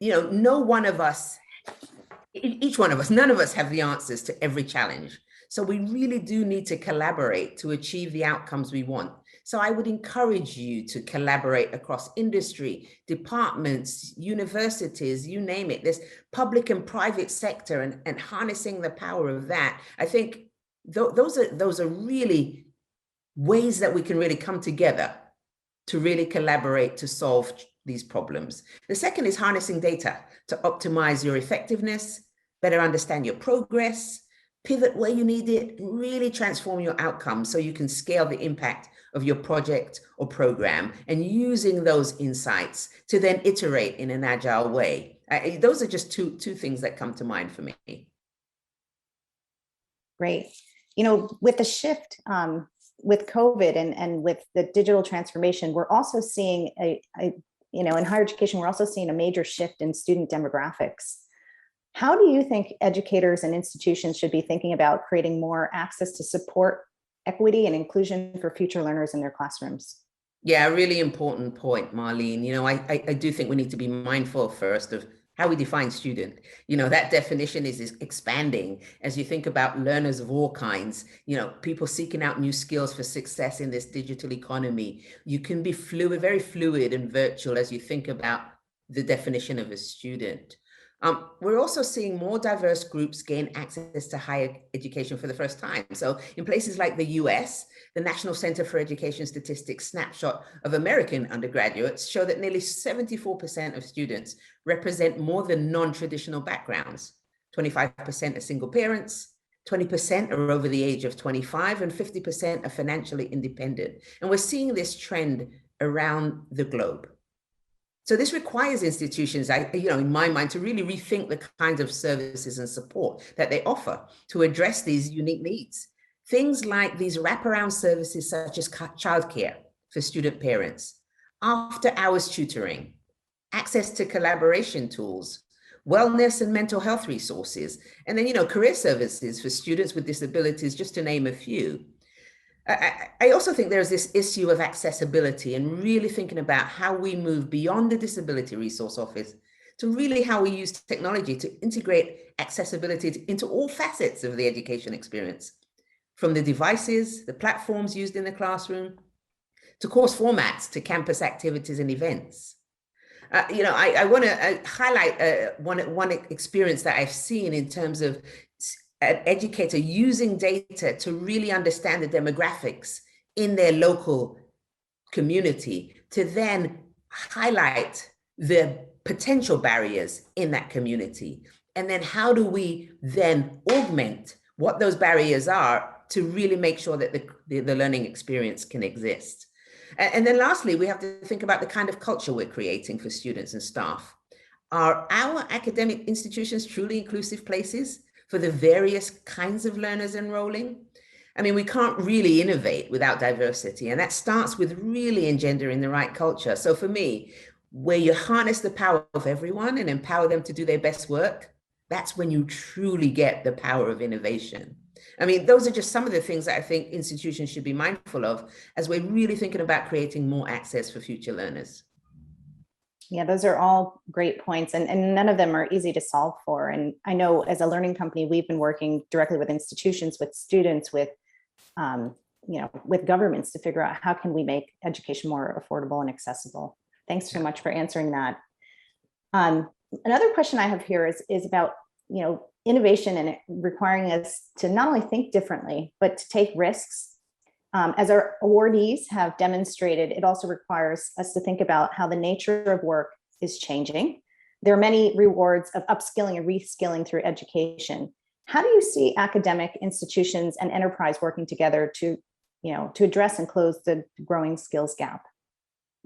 No one of us, each one of us, none of us have the answers to every challenge. So we really do need to collaborate to achieve the outcomes we want. So I would encourage you to collaborate across industry, departments, universities, you name it. There's public and private sector and harnessing the power of that. I think those are really ways that we can really come together to really collaborate to solve these problems. The second is harnessing data to optimize your effectiveness, better understand your progress, pivot where you need it, really transform your outcomes so you can scale the impact of your project or program, and using those insights to then iterate in an agile way. Those are just two things that come to mind for me. Great. With the shift with COVID and with the digital transformation, we're also seeing in higher education, we're also seeing a major shift in student demographics. How do you think educators and institutions should be thinking about creating more access to support, equity, and inclusion for future learners in their classrooms? Yeah, a really important point, Marlene. I do think we need to be mindful first of how we define student. That definition is expanding as you think about learners of all kinds, people seeking out new skills for success in this digital economy. You can be fluid, very fluid and virtual as you think about the definition of a student. We're also seeing more diverse groups gain access to higher education for the first time. So in places like the US, the National Center for Education Statistics snapshot of American undergraduates show that nearly 74% of students represent more than non-traditional backgrounds. 25% are single parents, 20% are over the age of 25, and 50% are financially independent. And we're seeing this trend around the globe. So this requires institutions, in my mind, to really rethink the kinds of services and support that they offer to address these unique needs. Things like these wraparound services such as childcare for student parents, after-hours tutoring, access to collaboration tools, wellness and mental health resources, and then, career services for students with disabilities, just to name a few. I also think there's this issue of accessibility and really thinking about how we move beyond the Disability Resource Office to really how we use technology to integrate accessibility into all facets of the education experience, from the devices, the platforms used in the classroom, to course formats, to campus activities and events. I want to highlight one experience that I've seen in terms of an educator using data to really understand the demographics in their local community to then highlight the potential barriers in that community. And then how do we then augment what those barriers are to really make sure that the learning experience can exist. And then lastly, we have to think about the kind of culture we're creating for students and staff. Are our academic institutions truly inclusive places for the various kinds of learners enrolling? I mean, we can't really innovate without diversity, and that starts with really engendering the right culture. So for me, where you harness the power of everyone and empower them to do their best work, that's when you truly get the power of innovation. I mean, those are just some of the things that I think institutions should be mindful of as we're really thinking about creating more access for future learners. Yeah, those are all great points, and none of them are easy to solve for. And I know as a learning company, we've been working directly with institutions, with students, with with governments to figure out how can we make education more affordable and accessible. Thanks so much for answering that. Another question I have here is about innovation and requiring us to not only think differently, but to take risks. As our awardees have demonstrated, it also requires us to think about how the nature of work is changing. There are many rewards of upskilling and reskilling through education. How do you see academic institutions and enterprise working together to address and close the growing skills gap?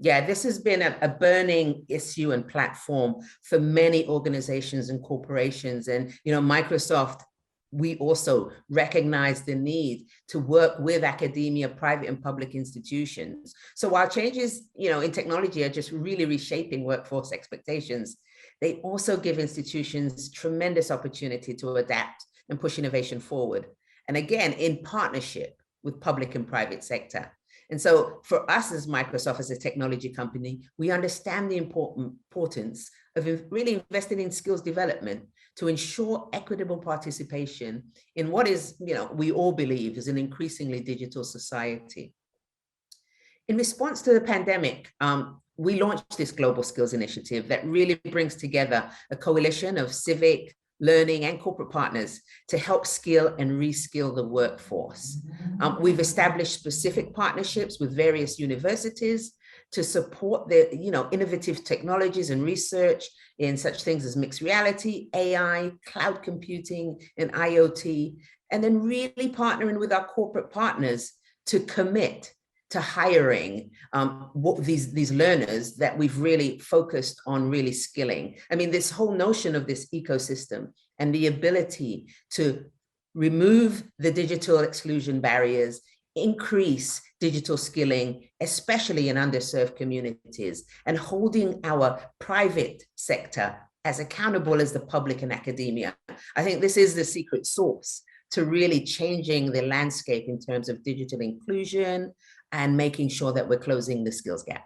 Yeah, this has been a burning issue and platform for many organizations and corporations. And, Microsoft, we also recognize the need to work with academia, private and public institutions. So while changes, in technology are just really reshaping workforce expectations, they also give institutions tremendous opportunity to adapt and push innovation forward. And again, in partnership with public and private sector. And so for us as Microsoft, as a technology company, we understand the importance of really investing in skills development to ensure equitable participation in what is, we all believe is an increasingly digital society. In response to the pandemic, we launched this Global Skills Initiative that really brings together a coalition of civic, learning and corporate partners to help skill and reskill the workforce. We've established specific partnerships with various universities to support the innovative technologies and research in such things as mixed reality, AI, cloud computing, and IoT, and then really partnering with our corporate partners to commit to hiring these learners that we've really focused on really skilling. I mean, this whole notion of this ecosystem and the ability to remove the digital exclusion barriers, increase digital skilling, especially in underserved communities, and holding our private sector as accountable as the public and academia. I think this is the secret sauce to really changing the landscape in terms of digital inclusion and making sure that we're closing the skills gap.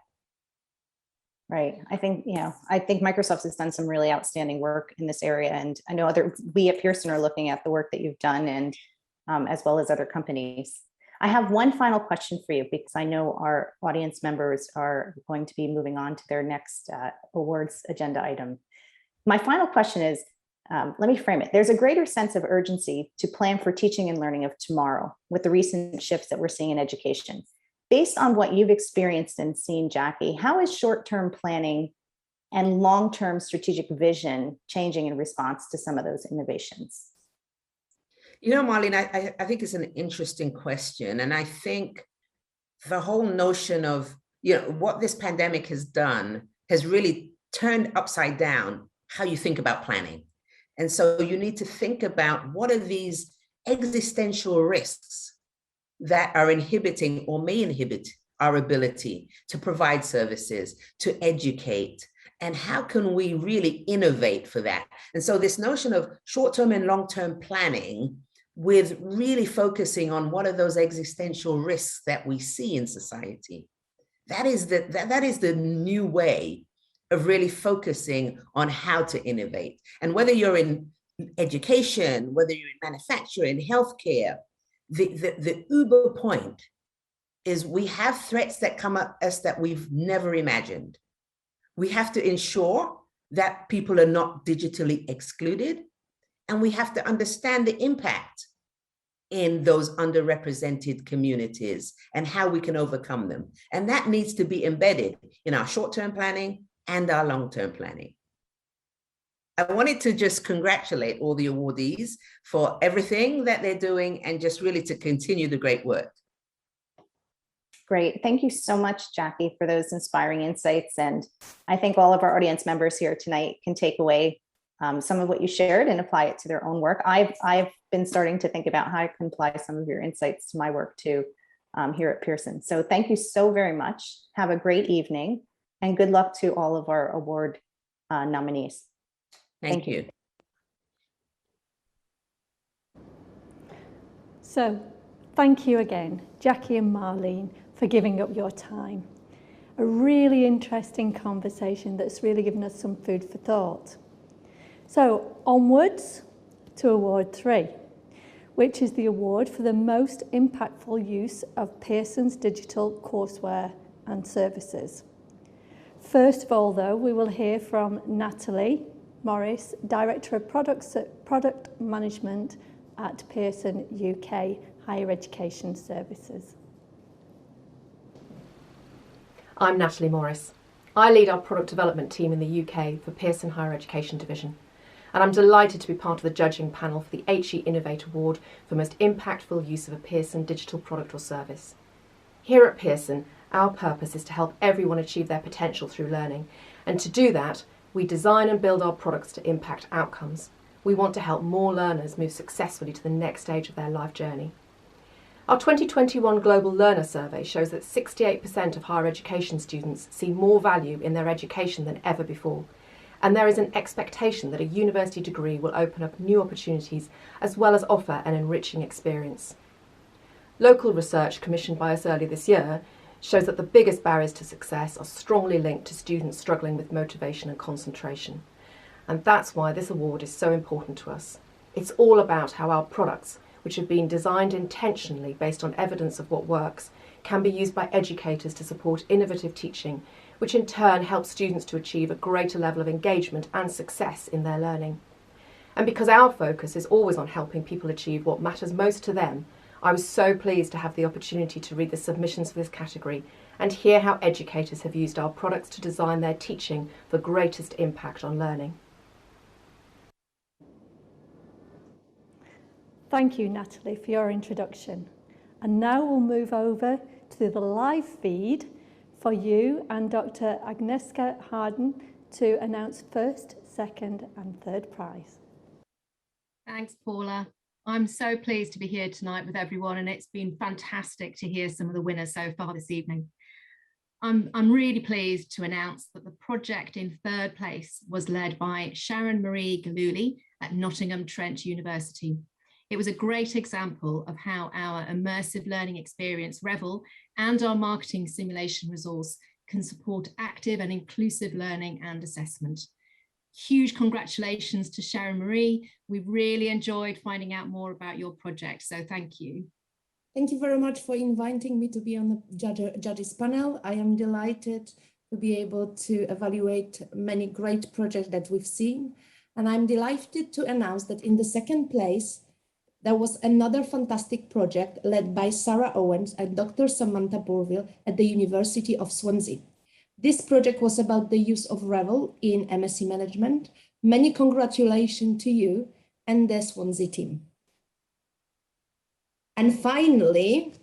Right. I think Microsoft has done some really outstanding work in this area. And I know we at Pearson are looking at the work that you've done, and as well as other companies. I have one final question for you, because I know our audience members are going to be moving on to their next awards agenda item. My final question is, let me frame it. There's a greater sense of urgency to plan for teaching and learning of tomorrow with the recent shifts that we're seeing in education. Based on what you've experienced and seen, Jackie, how is short-term planning and long-term strategic vision changing in response to some of those innovations? Marlene, I think it's an interesting question. And I think the whole notion of, what this pandemic has done has really turned upside down how you think about planning. And so you need to think about what are these existential risks that are inhibiting or may inhibit our ability to provide services, to educate, and how can we really innovate for that? And so this notion of short-term and long-term planning with really focusing on what are those existential risks that we see in society, that is the new way of really focusing on how to innovate. And whether you're in education, whether you're in manufacturing, healthcare, the uber point is we have threats that come at us that we've never imagined. We have to ensure that people are not digitally excluded, and we have to understand the impact in those underrepresented communities and how we can overcome them. And that needs to be embedded in our short-term planning and our long-term planning. I wanted to just congratulate all the awardees for everything that they're doing and just really to continue the great work. Great. Thank you so much, Jackie, for those inspiring insights. And I think all of our audience members here tonight can take away some of what you shared and apply it to their own work. I've been starting to think about how I can apply some of your insights to my work too here at Pearson. So thank you so very much. Have a great evening, and good luck to all of our award nominees. Thank you. So thank you again, Jackie and Marlene, for giving up your time. A really interesting conversation that's really given us some food for thought. So onwards to Award 3, which is the award for the most impactful use of Pearson's digital courseware and services. First of all, though, we will hear from Natalie Morris, Director of Product Management at Pearson UK Higher Education Services. I'm Natalie Morris. I lead our product development team in the UK for Pearson Higher Education Division, and I'm delighted to be part of the judging panel for the HE Innovate Award for most impactful use of a Pearson digital product or service. Here at Pearson, Our purpose is to help everyone achieve their potential through learning, and to do that, we design and build our products to impact outcomes. We want to help more learners move successfully to the next stage of their life journey. Our 2021 Global Learner Survey shows that 68% of higher education students see more value in their education than ever before, and there is an expectation that a university degree will open up new opportunities as well as offer an enriching experience. Local research commissioned by us earlier this year shows that the biggest barriers to success are strongly linked to students struggling with motivation and concentration. And that's why this award is so important to us. It's all about how our products, which have been designed intentionally based on evidence of what works, can be used by educators to support innovative teaching, which in turn helps students to achieve a greater level of engagement and success in their learning. And because our focus is always on helping people achieve what matters most to them, I was so pleased to have the opportunity to read the submissions for this category and hear how educators have used our products to design their teaching for greatest impact on learning. Thank you, Natalie, for your introduction. And now we'll move over to the live feed for you and Dr. Agnieszka Harden to announce first, second and third prize. Thanks, Paula. I'm so pleased to be here tonight with everyone, and it's been fantastic to hear some of the winners so far this evening. I'm really pleased to announce that the project in third place was led by Sharon Marie Galuli at Nottingham Trent University. It was a great example of how our immersive learning experience, Revel, and our marketing simulation resource can support active and inclusive learning and assessment. Huge congratulations to Sharon Marie. We've really enjoyed finding out more about your project, so thank you. Thank you very much for inviting me to be on the judges panel. I am delighted to be able to evaluate many great projects that we've seen. And I'm delighted to announce that in the second place, there was another fantastic project led by Sarah Owens and Dr. Samantha Bourville at the University of Swansea. This project was about the use of Revel in MSc Management. Many congratulations to you and the Swansea team. And finally,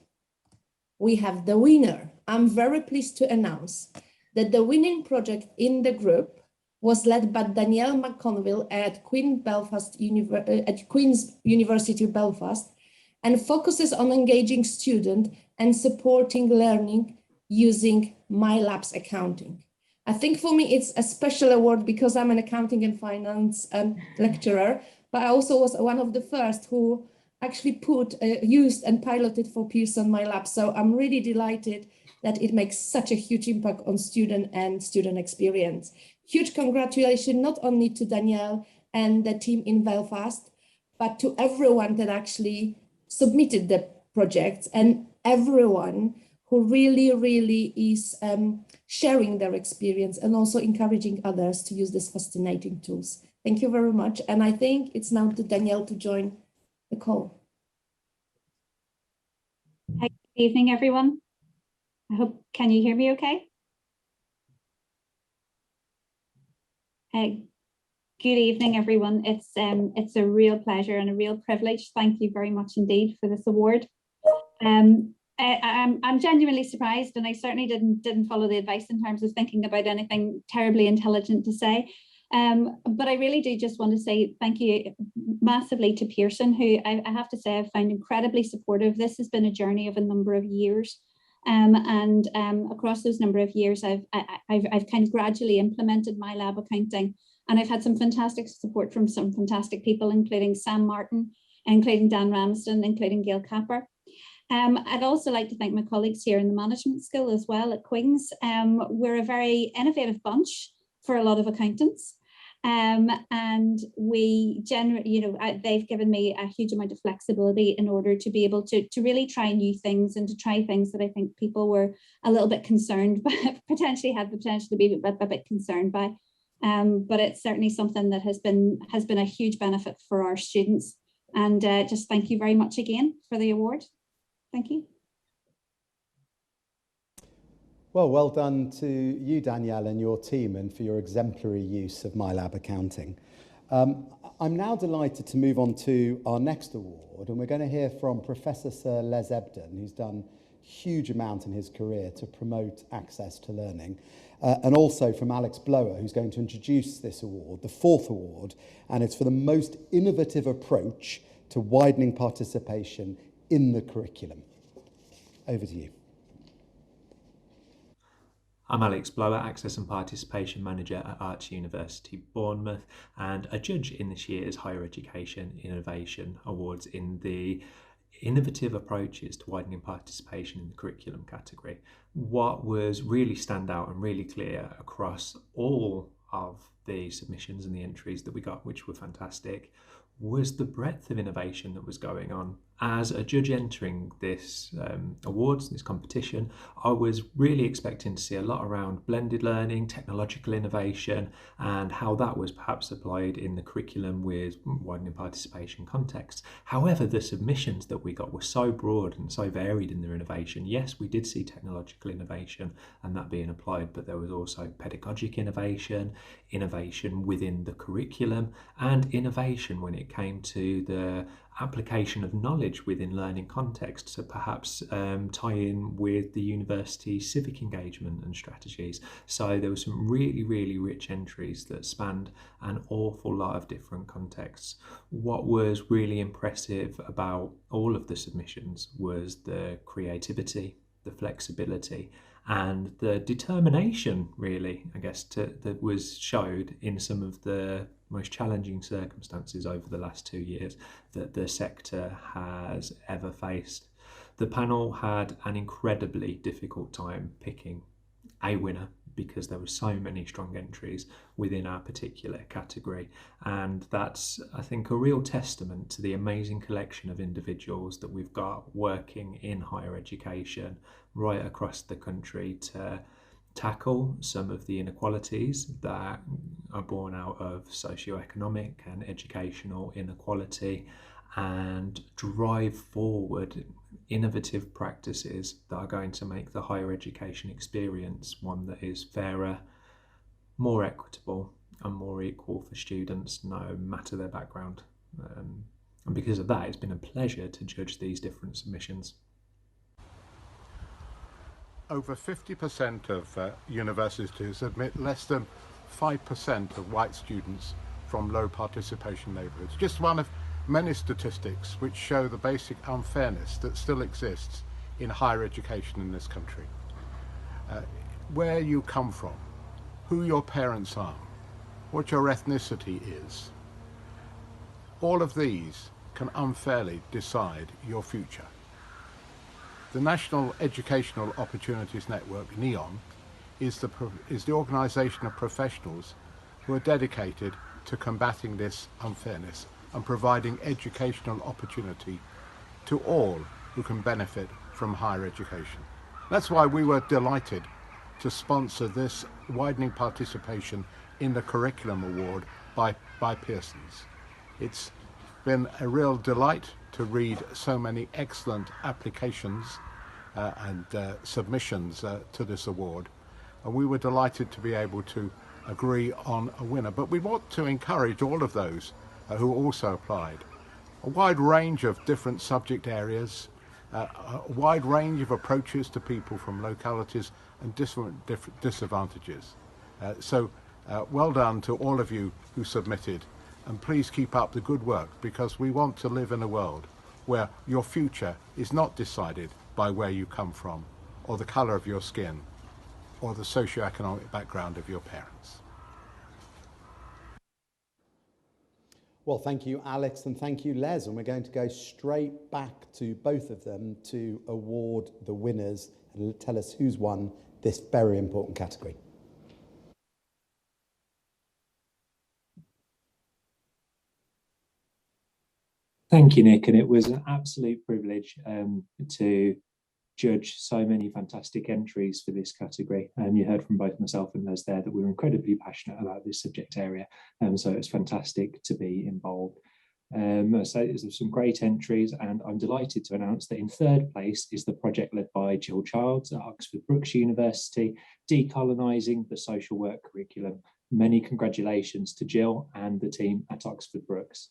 we have the winner. I'm very pleased to announce that the winning project in the group was led by Danielle McConville at Queen's University of Belfast and focuses on engaging students and supporting learning using MyLabs accounting. I think for me, it's a special award because I'm an accounting and finance lecturer, but I also was one of the first who actually used and piloted for Pearson MyLabs. So I'm really delighted that it makes such a huge impact on student and student experience. Huge congratulations, not only to Danielle and the team in Belfast, but to everyone that actually submitted the projects and everyone who really is sharing their experience and also encouraging others to use these fascinating tools. Thank you very much. And I think it's now to Danielle to join the call. Hi, good evening, everyone. Can you hear me okay? Good evening, everyone. It's a real pleasure and a real privilege. Thank you very much indeed for this award. I'm genuinely surprised, and I certainly didn't follow the advice in terms of thinking about anything terribly intelligent to say. But I really do just want to say thank you massively to Pearson, who I have to say I've found incredibly supportive. This has been a journey of a number of years. And across those number of years, I've kind of gradually implemented MyLab accounting, and I've had some fantastic support from some fantastic people, including Sam Martin, including Dan Ramsden, including Gail Capper. I'd also like to thank my colleagues here in the management school as well at Queen's. We're a very innovative bunch for a lot of accountants. And we generally, they've given me a huge amount of flexibility in order to be able to really try new things and to try things that I think people were a little bit concerned by, potentially had the potential to be a bit concerned by. But it's certainly something that has been a huge benefit for our students. And just thank you very much again for the award. Thank you. Well done to you, Danielle, and your team, and for your exemplary use of MyLab accounting. I'm now delighted to move on to our next award, and we're going to hear from Professor Sir Les Ebden, who's done huge amount in his career to promote access to learning. And also from Alex Blower, who's going to introduce this award, the fourth award, and it's for the most innovative approach to widening participation in the curriculum. Over to you. I'm Alex Blower, Access and Participation Manager at Arts University Bournemouth, and a judge in this year's Higher Education Innovation Awards in the Innovative Approaches to Widening Participation in the Curriculum category. What was really stand out and really clear across all of the submissions and the entries that we got, which were fantastic, was the breadth of innovation that was going on. As a judge entering this awards, this competition, I was really expecting to see a lot around blended learning, technological innovation, and how that was perhaps applied in the curriculum with widening participation contexts. However, the submissions that we got were so broad and so varied in their innovation. Yes, we did see technological innovation and that being applied, but there was also pedagogic innovation, innovation within the curriculum, and innovation when it came to the application of knowledge within learning contexts, so perhaps tie in with the university civic engagement and strategies. So there were some really, really rich entries that spanned an awful lot of different contexts. What was really impressive about all of the submissions was the creativity, the flexibility, and the determination, really, I guess, that was showed in some of the most challenging circumstances over the last 2 years that the sector has ever faced. The panel had an incredibly difficult time picking a winner because there were so many strong entries within our particular category, and that's, I think, a real testament to the amazing collection of individuals that we've got working in higher education right across the country to tackle some of the inequalities that are born out of socioeconomic and educational inequality, and drive forward innovative practices that are going to make the higher education experience one that is fairer, more equitable and more equal for students no matter their background. And because of that, it's been a pleasure to judge these different submissions. Over 50% of universities admit less than 5% of white students from low participation neighbourhoods. Just one of many statistics which show the basic unfairness that still exists in higher education in this country. Where you come from, who your parents are, what your ethnicity is, all of these can unfairly decide your future. The National Educational Opportunities Network, NEON, is the organisation of professionals who are dedicated to combating this unfairness and providing educational opportunity to all who can benefit from higher education. That's why we were delighted to sponsor this Widening Participation in the Curriculum Award by Pearson's. It's been a real delight to read so many excellent applications and submissions to this award, and we were delighted to be able to agree on a winner. But we want to encourage all of those who also applied. A wide range of different subject areas, a wide range of approaches to people from localities and different disadvantages. So well done to all of you who submitted, and please keep up the good work, because we want to live in a world where your future is not decided by where you come from, or the colour of your skin, or the socio-economic background of your parents. Well, thank you, Alex, and thank you, Les. And we're going to go straight back to both of them to award the winners and tell us who's won this very important category. Thank you, Nick, and it was an absolute privilege to judge so many fantastic entries for this category. You heard from both myself and Les there that we were incredibly passionate about this subject area, so it's fantastic to be involved. So there's some great entries, and I'm delighted to announce that in third place is the project led by Jill Childs at Oxford Brookes University, Decolonising the Social Work Curriculum. Many congratulations to Jill and the team at Oxford Brookes.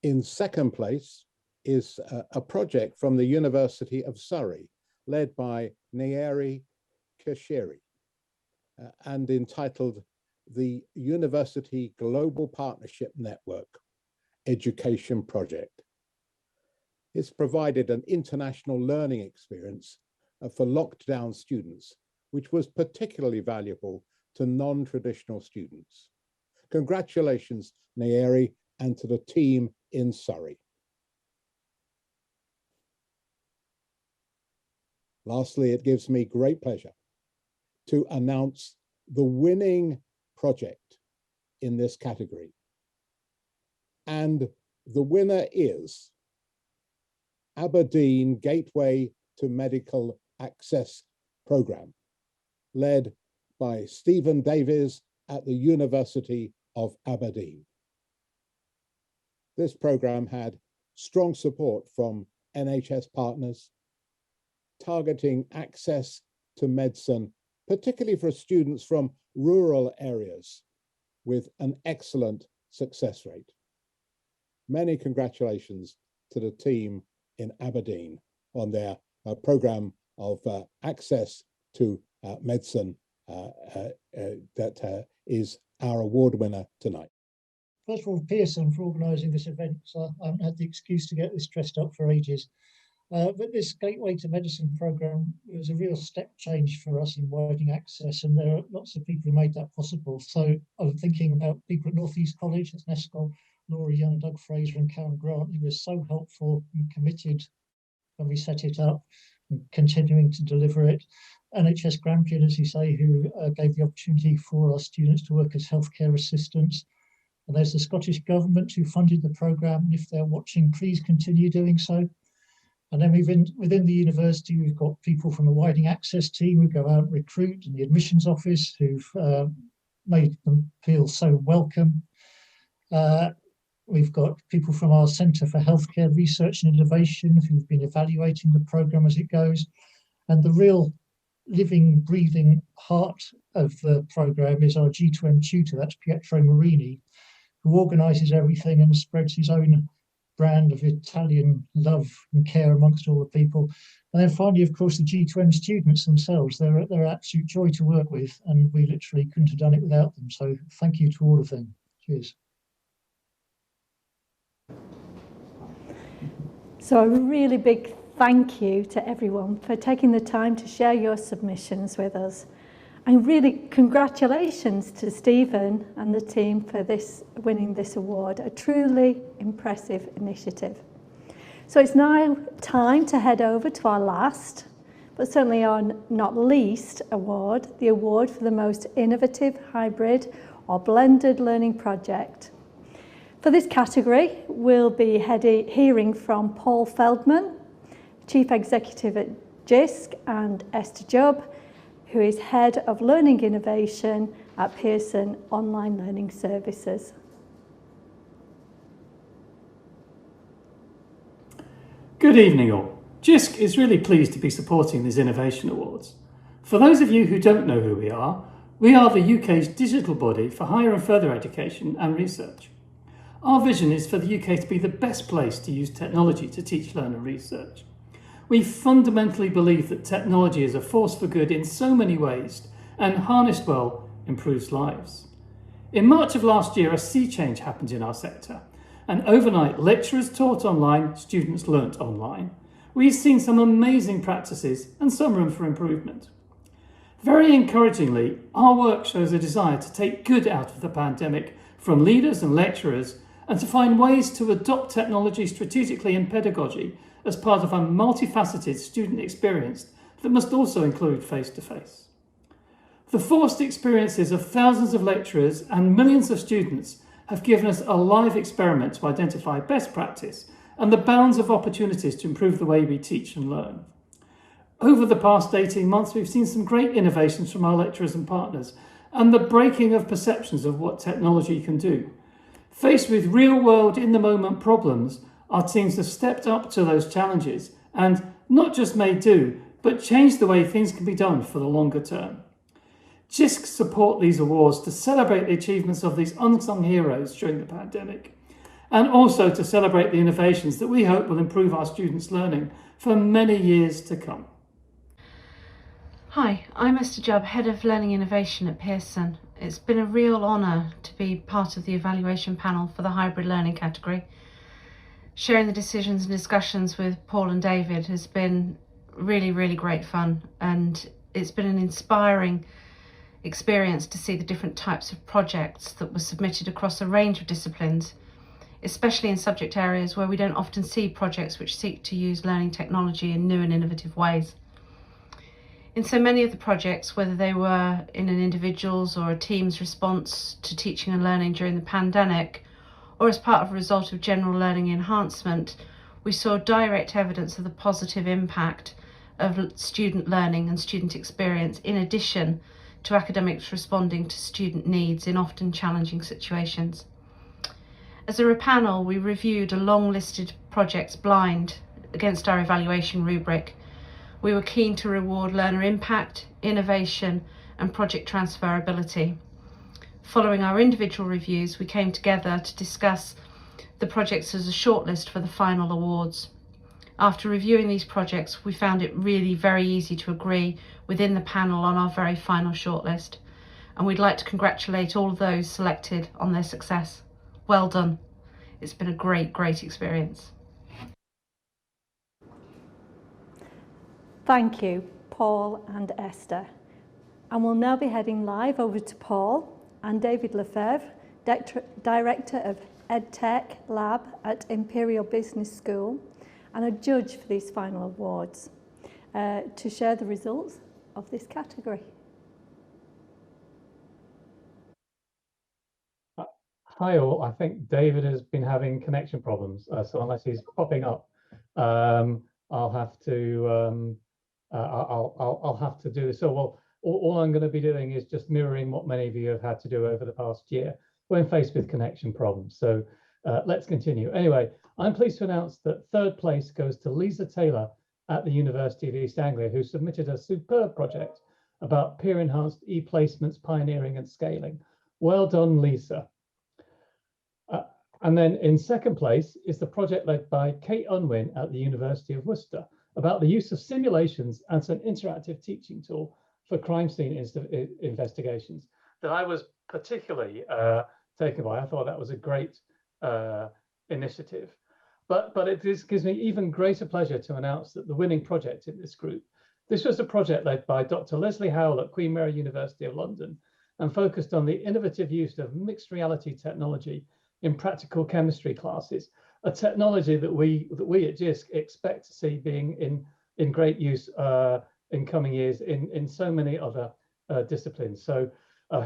In second place is a project from the University of Surrey, led by Natalie Morris, and entitled the University Global Partnership Network Education Project. It's provided an international learning experience for locked down students, which was particularly valuable to non-traditional students. Congratulations, Natalie, and to the team in Surrey. Lastly, it gives me great pleasure to announce the winning project in this category. And the winner is Aberdeen Gateway to Medical Access Programme, led by Stephen Davies at the University of Aberdeen. This programme had strong support from NHS partners, targeting access to medicine, particularly for students from rural areas, with an excellent success rate. Many congratulations to the team in Aberdeen on their programme of access to medicine that is our award winner tonight. First of all, Pearson for organising this event. So I haven't had the excuse to get this dressed up for ages. But this Gateway to Medicine programme was a real step change for us in widening access, and there are lots of people who made that possible. So I'm thinking about people at North East College, that's NESCOL, Laura Young, Doug Fraser and Karen Grant, who were so helpful and committed when we set it up and continuing to deliver it. NHS Grampian, as you say, who gave the opportunity for our students to work as healthcare assistants. And there's the Scottish Government who funded the programme, and if they're watching, please continue doing so. And then within the university, we've got people from the Widening Access team who go out and recruit, and the admissions office who've made them feel so welcome. We've got people from our Centre for Healthcare Research and Innovation who've been evaluating the programme as it goes. And the real living, breathing heart of the programme is our G2M tutor, that's Pietro Marini, who organises everything and spreads his own brand of Italian love and care amongst all the people. And then finally, of course, the G2M students themselves. They're an absolute joy to work with, and we literally couldn't have done it without them. So thank you to all of them. Cheers. So a really big thank you to everyone for taking the time to share your submissions with us. And really congratulations to Stephen and the team for winning this award, a truly impressive initiative. So it's now time to head over to our last, but certainly our not least award, the award for the most innovative hybrid or blended learning project. For this category, we'll be hearing from Paul Feldman, Chief Executive at JISC, and Esther Jubb, who is Head of Learning Innovation at Pearson Online Learning Services. Good evening all. JISC is really pleased to be supporting these Innovation Awards. For those of you who don't know who we are the UK's digital body for higher and further education and research. Our vision is for the UK to be the best place to use technology to teach, learn and research. We fundamentally believe that technology is a force for good in so many ways, and harnessed well, improves lives. In March of last year, a sea change happened in our sector, and overnight lecturers taught online, students learnt online. We've seen some amazing practices and some room for improvement. Very encouragingly, our work shows a desire to take good out of the pandemic from leaders and lecturers, and to find ways to adopt technology strategically in pedagogy as part of a multifaceted student experience that must also include face-to-face. The forced experiences of thousands of lecturers and millions of students have given us a live experiment to identify best practice and the bounds of opportunities to improve the way we teach and learn. Over the past 18 months, we've seen some great innovations from our lecturers and partners and the breaking of perceptions of what technology can do. Faced with real-world, in-the-moment problems, our teams have stepped up to those challenges and not just made do, but changed the way things can be done for the longer term. JISC support these awards to celebrate the achievements of these unsung heroes during the pandemic and also to celebrate the innovations that we hope will improve our students' learning for many years to come. Hi, I'm Esther Jubb, Head of Learning Innovation at Pearson. It's been a real honour to be part of the evaluation panel for the hybrid learning category. Sharing the decisions and discussions with Paul and David has been really, really great fun, and it's been an inspiring experience to see the different types of projects that were submitted across a range of disciplines, especially in subject areas where we don't often see projects which seek to use learning technology in new and innovative ways. In so many of the projects, whether they were in an individual's or a team's response to teaching and learning during the pandemic, or as part of a result of general learning enhancement, we saw direct evidence of the positive impact of student learning and student experience, in addition to academics responding to student needs in often challenging situations. As a panel, we reviewed a long listed projects blind against our evaluation rubric. We were keen to reward learner impact, innovation, and project transferability. Following our individual reviews, we came together to discuss the projects as a shortlist for the final awards. After reviewing these projects, we found it really very easy to agree within the panel on our very final shortlist, and we'd like to congratulate all of those selected on their success. Well done. It's been a great, great experience. Thank you, Paul and Esther. And we'll now be heading live over to Paul and David Lefebvre, Director of EdTech Lab at Imperial Business School and a judge for these final awards, to share the results of this category. Hi all, I think David has been having connection problems, so unless he's popping up, I'll have to I'll have to do this. So well, all I'm going to be doing is just mirroring what many of you have had to do over the past year when faced with connection problems. So let's continue. Anyway, I'm pleased to announce that third place goes to Lisa Taylor at the University of East Anglia, who submitted a superb project about peer-enhanced e-placements, pioneering and scaling. Well done, Lisa. And then in second place is the project led by Kate Unwin at the University of Worcester about the use of simulations as an interactive teaching tool for crime scene investigations that I was particularly taken by. I thought that was a great initiative. But it gives me even greater pleasure to announce that the winning project in this group, this was a project led by Dr. Leslie Howell at Queen Mary University of London and focused on the innovative use of mixed reality technology in practical chemistry classes, a technology that we at JISC expect to see being in great use in coming years in so many other disciplines. So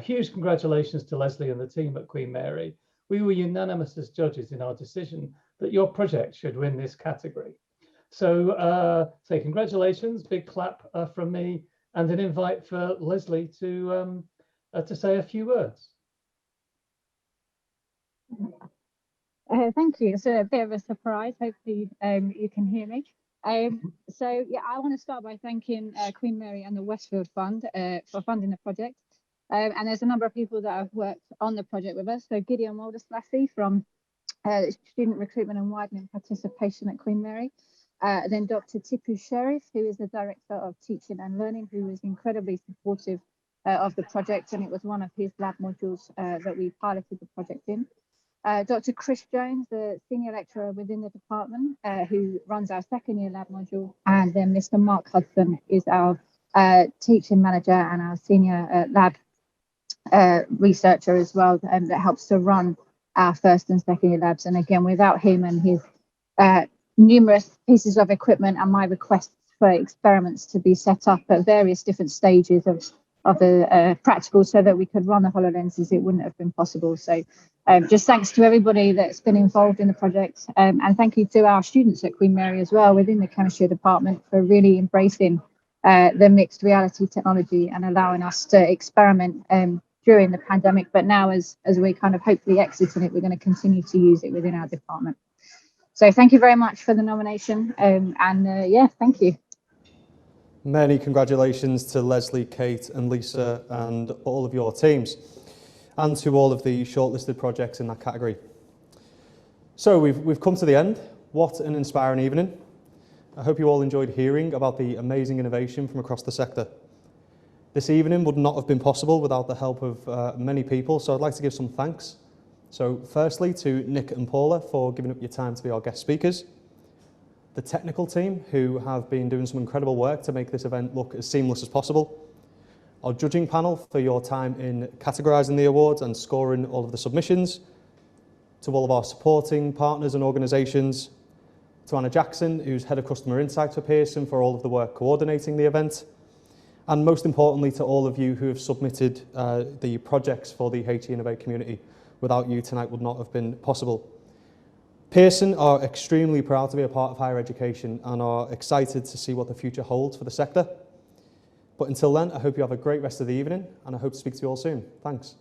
huge congratulations to Leslie and the team at Queen Mary. We were unanimous as judges in our decision that your project should win this category. So say congratulations, big clap from me, and an invite for Leslie to say a few words. Thank you. It's a bit of a surprise. Hopefully you can hear me. So yeah, I want to start by thanking Queen Mary and the Westfield Fund for funding the project. And there's a number of people that have worked on the project with us. So Gideon Walderslassie from Student Recruitment and Widening Participation at Queen Mary. Then Dr. Tipu Sherif, who is the Director of Teaching and Learning, who was incredibly supportive of the project, and it was one of his lab modules that we piloted the project in. Dr. Chris Jones, the Senior Lecturer within the department, who runs our second year lab module, and then Mr. Mark Hudson is our Teaching Manager and our Senior Lab Researcher as well, that helps to run our first and second year labs. And again, without him and his numerous pieces of equipment and my requests for experiments to be set up at various different stages of the practical so that we could run the HoloLenses, it wouldn't have been possible. So just thanks to everybody that's been involved in the project, and thank you to our students at Queen Mary as well within the chemistry department for really embracing the mixed reality technology and allowing us to experiment during the pandemic. But now as we kind of hopefully exiting it, we're going to continue to use it within our department. So thank you very much for the nomination, and yeah, thank you. Many congratulations to Leslie, Kate and Lisa and all of your teams, and to all of the shortlisted projects in that category. So we've come to the end. What an inspiring evening. I hope you all enjoyed hearing about the amazing innovation from across the sector. This evening would not have been possible without the help of many people, so I'd like to give some thanks. So firstly to Nick and Paula for giving up your time to be our guest speakers. The technical team who have been doing some incredible work to make this event look as seamless as possible. Our judging panel for your time in categorising the awards and scoring all of the submissions. To all of our supporting partners and organisations. To Anna Jackson, who's Head of Customer Insights for Pearson, for all of the work coordinating the event. And most importantly, to all of you who have submitted the projects for the HE Innovate community. Without you, tonight would not have been possible. Pearson are extremely proud to be a part of higher education and are excited to see what the future holds for the sector. But until then, I hope you have a great rest of the evening, and I hope to speak to you all soon. Thanks.